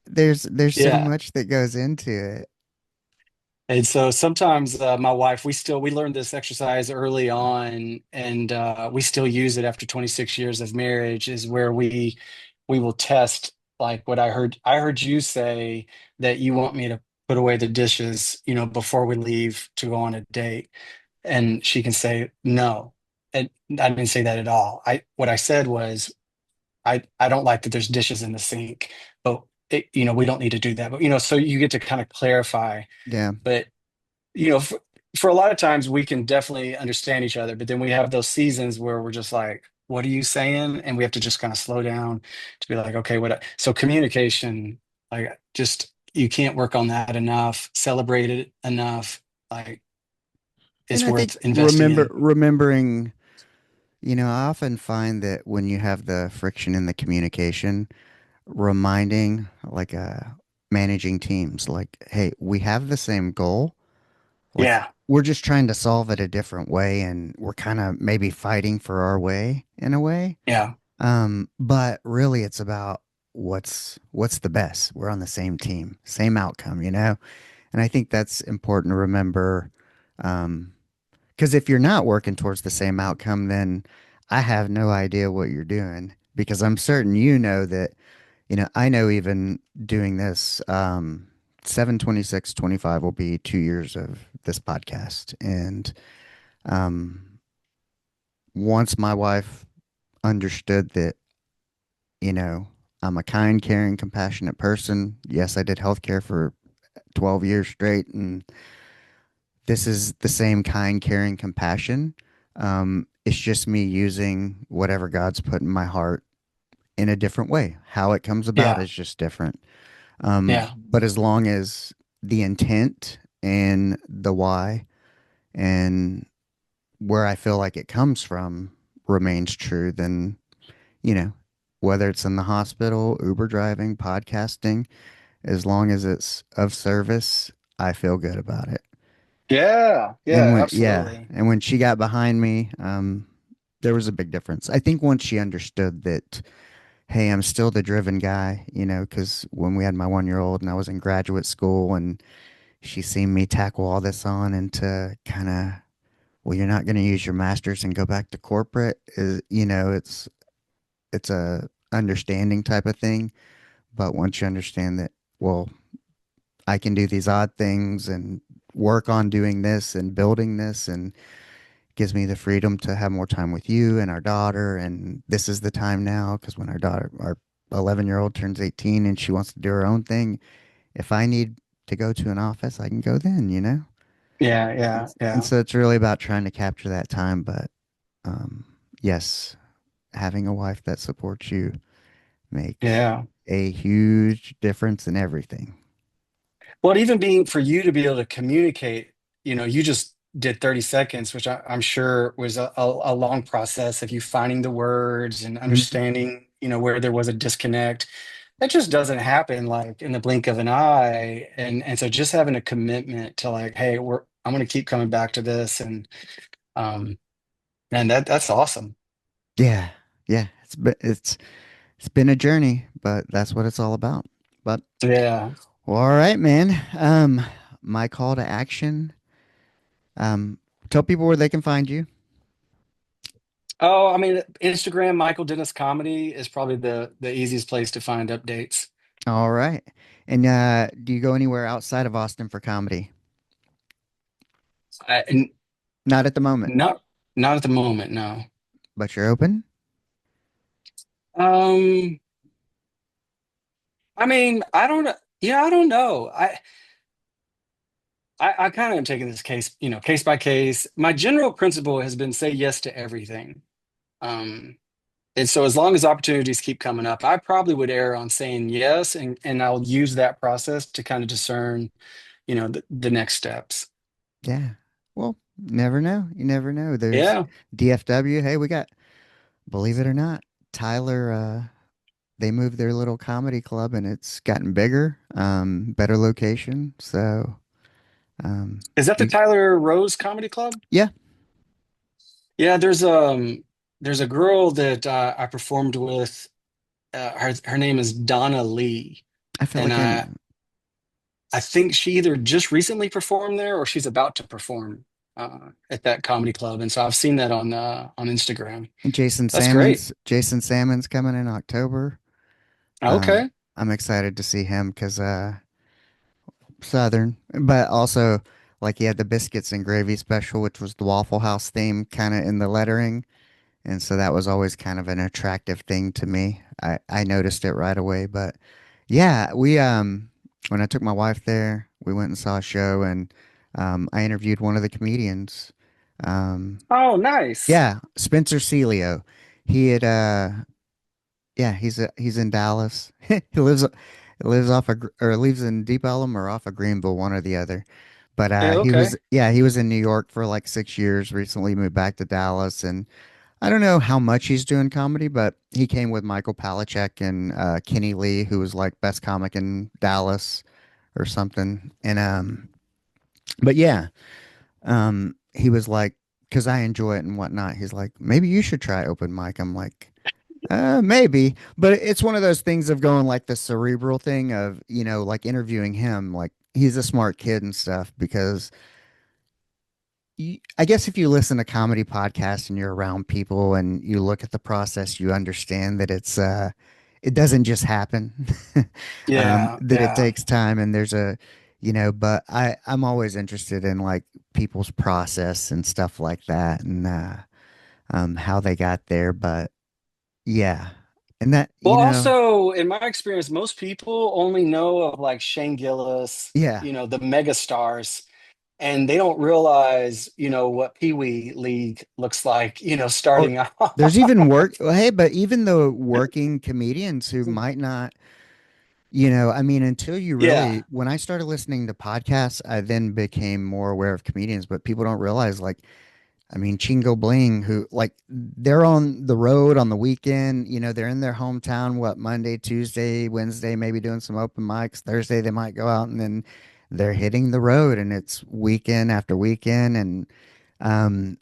There's so yeah. much that goes into it. And so sometimes my wife, we learned this exercise early on, and we still use it after 26 years of marriage. Is where we will test like what I heard. I heard you say that you want me to put away the dishes, before we leave to go on a date, and she can say no. And I didn't say that at all. I What I said was I don't like that there's dishes in the sink, but we don't need to do that. But so you get to kind of clarify, Yeah. but you know, for a lot of times we can definitely understand each other, but then we have those seasons where we're just like, what are you saying? And we have to just kind of slow down to be like, okay, so communication, like just you can't work on that enough, celebrate it enough. Like And it's I think worth investing in. remembering, I often find that when you have the friction in the communication, reminding like managing teams, like, hey, we have the same goal. Like Yeah, we're just trying to solve it a different way, and we're kind of maybe fighting for our way in a way. yeah, But really it's about what's the best. We're on the same team, same outcome. And I think that's important to remember. Because if you're not working towards the same outcome, then I have no idea what you're doing. Because I'm certain that, I know even doing this, 7/26/25 will be 2 years of this podcast. And um, once my wife understood that, you know, I'm a kind, caring, compassionate person. Yes, I did healthcare for 12 years straight, and this is the same kind, caring, compassion. It's just me using whatever God's put in my heart in a different way. How it comes about yeah, is just different. yeah, But as long as the intent and the why and where I feel like it comes from remains true, then, you know, whether it's in the hospital, Uber driving, podcasting, as long as it's of service, I feel good about it. yeah, And yeah, yeah, absolutely. and when she got behind me, there was a big difference. I think once she understood that, hey, I'm still the driven guy, because when we had my 1 year old and I was in graduate school and she seen me tackle all this on into kind of, well, you're not going to use your master's and go back to corporate. It's a understanding type of thing. But once you understand that, well, I can do these odd things and work on doing this and building this and gives me the freedom to have more time with you and our daughter. And this is the time now because when our 11-year-old turns 18 and she wants to do her own thing, if I need to go to an office, I can go then. Yeah, And, yeah, and yeah. so it's really about trying to capture that time. But um, yes, having a wife that supports you. makes Yeah. a huge difference in everything. Well, even being for you to be able to communicate, you just did 30 seconds, which I'm sure was a long process of you finding the words and Mhm. understanding, where there was a disconnect. That just doesn't happen like in the blink of an eye. And so just having a commitment to like, hey, I'm going to keep coming back to this. Um, and that's awesome. Yeah, yeah, it's been a journey, but that's what it's all about. But Yeah. well, all right, man. My call to action. Um, tell people where they can find you. Oh, I mean, Instagram, Michael Dennis Comedy is probably the easiest place to find updates. All right. And do you go anywhere outside of Austin for comedy? And Not at the moment, not not at the moment, no. but you're open. Um, I mean, I don't know. Yeah, I don't know. I kind of am taking this case by case. My general principle has been say yes to everything. Um, and so as long as opportunities keep coming up, I probably would err on saying yes, and I'll use that process to kind of discern, the next steps. Yeah. Well, never know. You never know. There's Yeah. DFW. Hey, we got, believe it or not, Tyler, they moved their little comedy club and it's gotten bigger, better location. So, Is that the you, Tyler Rose Comedy Club? yeah, Yeah, there's a girl that I performed with. Her name is Donna Lee, I feel and like I think she either just recently performed there or she's about to perform at that comedy club. And so I've seen that on Instagram. That's great. Jason Salmon's coming in October. Okay. I'm excited to see him because, Southern, but also like he had the biscuits and gravy special, which was the Waffle House theme kind of in the lettering. And so that was always kind of an attractive thing to me. I noticed it right away. But yeah, when I took my wife there, we went and saw a show and I interviewed one of the comedians. Um, Oh, nice. yeah, Spencer Celio. He had yeah, he's in Dallas. He lives off of or lives in Deep Ellum or off of Greenville, one or the other. But Yeah, he okay. was yeah, he was in New York for like 6 years. Recently moved back to Dallas, and I don't know how much he's doing comedy, but he came with Michael Palachuk and Kenny Lee, who was like best comic in Dallas or something. And but yeah, he was like, because I enjoy it and whatnot. He's like, maybe you should try open mic. I'm like. Maybe, but it's one of those things of going like the cerebral thing of, like interviewing him, like he's a smart kid and stuff because I guess if you listen to comedy podcasts and you're around people and you look at the process, you understand that it doesn't just happen. Yeah, That it yeah. takes time and but I'm always interested in like people's process and stuff like that and, how they got there. But yeah. And that, Well, also, in my experience, most people only know of like Shane Gillis, yeah. the mega stars, and they don't realize, what Pee Wee League looks like, Or starting there's out. even well, hey, but even the working comedians who might not, I mean, until you Yeah, really, when I started listening to podcasts, I then became more aware of comedians, but people don't realize, like, I mean, Chingo Bling, who, like, they're on the road on the weekend, they're in their hometown, what, Monday, Tuesday, Wednesday, maybe doing some open mics. Thursday, they might go out and then they're hitting the road and it's weekend after weekend. And, um,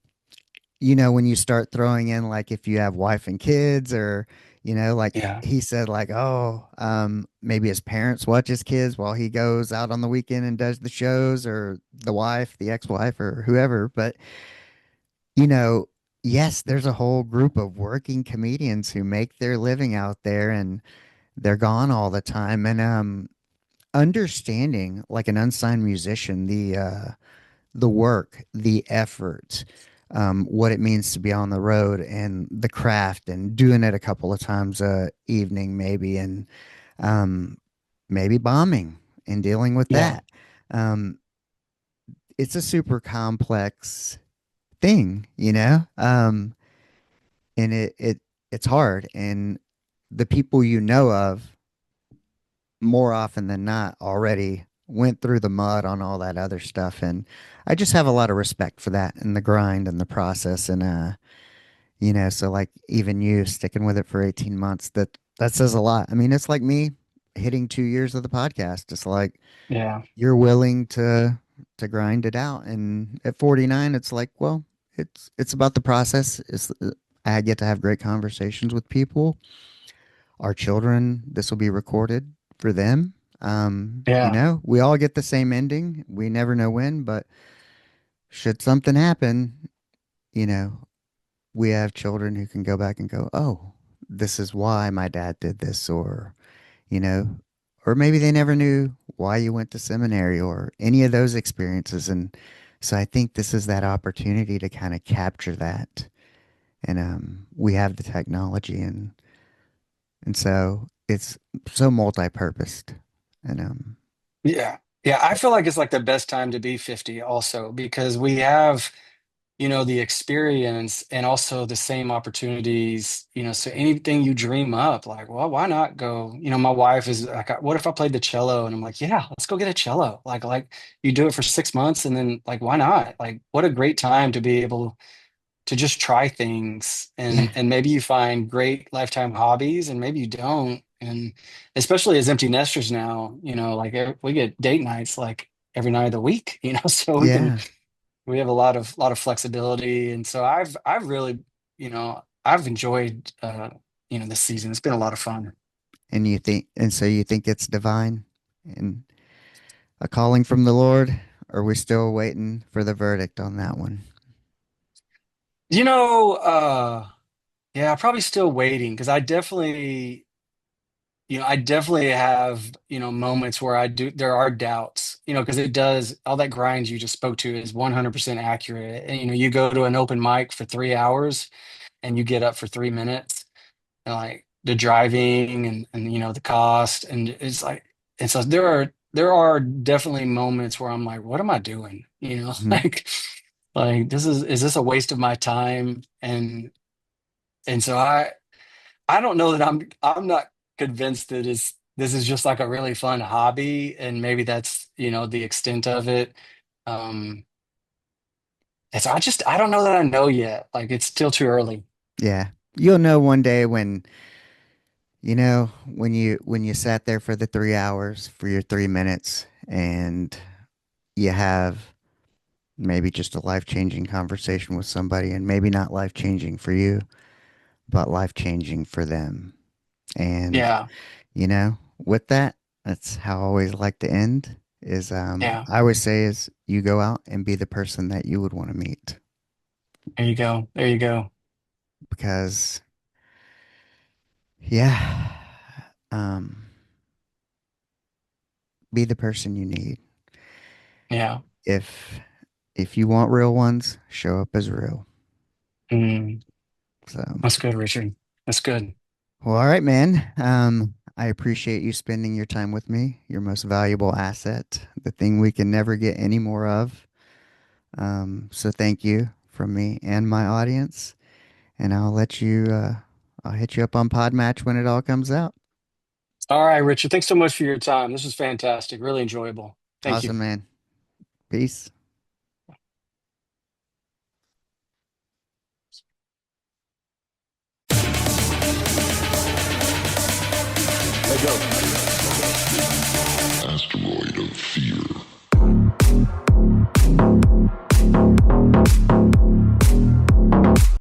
when you start throwing in like if you have wife and kids or, like yeah, he said like, oh, maybe his parents watch his kids while he goes out on the weekend and does the shows or the wife, the ex-wife or whoever. But, you know, yes, there's a whole group of working comedians who make their living out there and they're gone all the time. And understanding like an unsigned musician, the work, the effort, what it means to be on the road and the craft and doing it a couple of times a evening maybe and um, maybe bombing and dealing with yeah. that. Um, it's a super complex thing, and it's hard. And the people you know of more often than not already went through the mud on all that other stuff. And I just have a lot of respect for that and the grind and the process. And, so like even you sticking with it for 18 months, that says a lot. I mean, it's like me hitting 2 years of the podcast. It's like Yeah. you're willing to grind it out. And at 49, it's like, well, it's about the process. I get to have great conversations with people. Our children, this will be recorded for them. Yeah. We all get the same ending. We never know when, but should something happen, you know, we have children who can go back and go, oh, this is why my dad did this, you know, or maybe they never knew why you went to seminary or any of those experiences. And so I think this is that opportunity to kind of capture that. And we have the technology, and so it's so multi-purposed. And Yeah. Yeah. I feel like it's like the best time to be 50 also because we have, the experience and also the same opportunities, so anything you dream up, like, well, why not go? My wife is like, what if I played the cello? And I'm like, yeah, let's go get a cello. Like you do it for 6 months and then like, why not? Like, what a great time to be able to just try things yeah, and maybe you find great lifetime hobbies and maybe you don't. And especially as empty nesters now, like we get date nights like every night of the week, so yeah. we have a lot of flexibility. And so I've really, I've enjoyed this season. It's been a lot of fun. And so you think it's divine and a calling from the Lord? Or are we still waiting for the verdict on that one? You know, yeah, probably still waiting because I definitely have, moments where there are doubts, because it does, all that grind you just spoke to is 100% accurate. And, you go to an open mic for 3 hours and you get up for 3 minutes and like the driving and, the cost. And it's like, and so there are definitely moments where I'm like, what am I doing? Mhm. Like is this a waste of my time? And so I don't know that I'm not convinced that this is just like a really fun hobby and maybe that's the extent of it. Um and so I don't know that I know yet. Like it's still too early. Yeah. You'll know one day when you sat there for the 3 hours for your 3 minutes and you have maybe just a life-changing conversation with somebody, and maybe not life-changing for you, but life-changing for them. And Yeah, with that, that's how I always like to end is yeah. I always say is you go out and be the person that you would want to meet, There you go. There you go. because yeah, um be the person you need. Yeah. If if you want real ones, show up as real. Mm, So, that's good, Richard. That's good. well, all right, man. I appreciate you spending your time with me, your most valuable asset, the thing we can never get any more of. So thank you from me and my audience, and I'll hit you up on Podmatch when it all comes out. All right, Richard. Thanks so much for your time. This was fantastic. Really enjoyable. Thank you. Awesome, man. Peace. Asteroid of fear.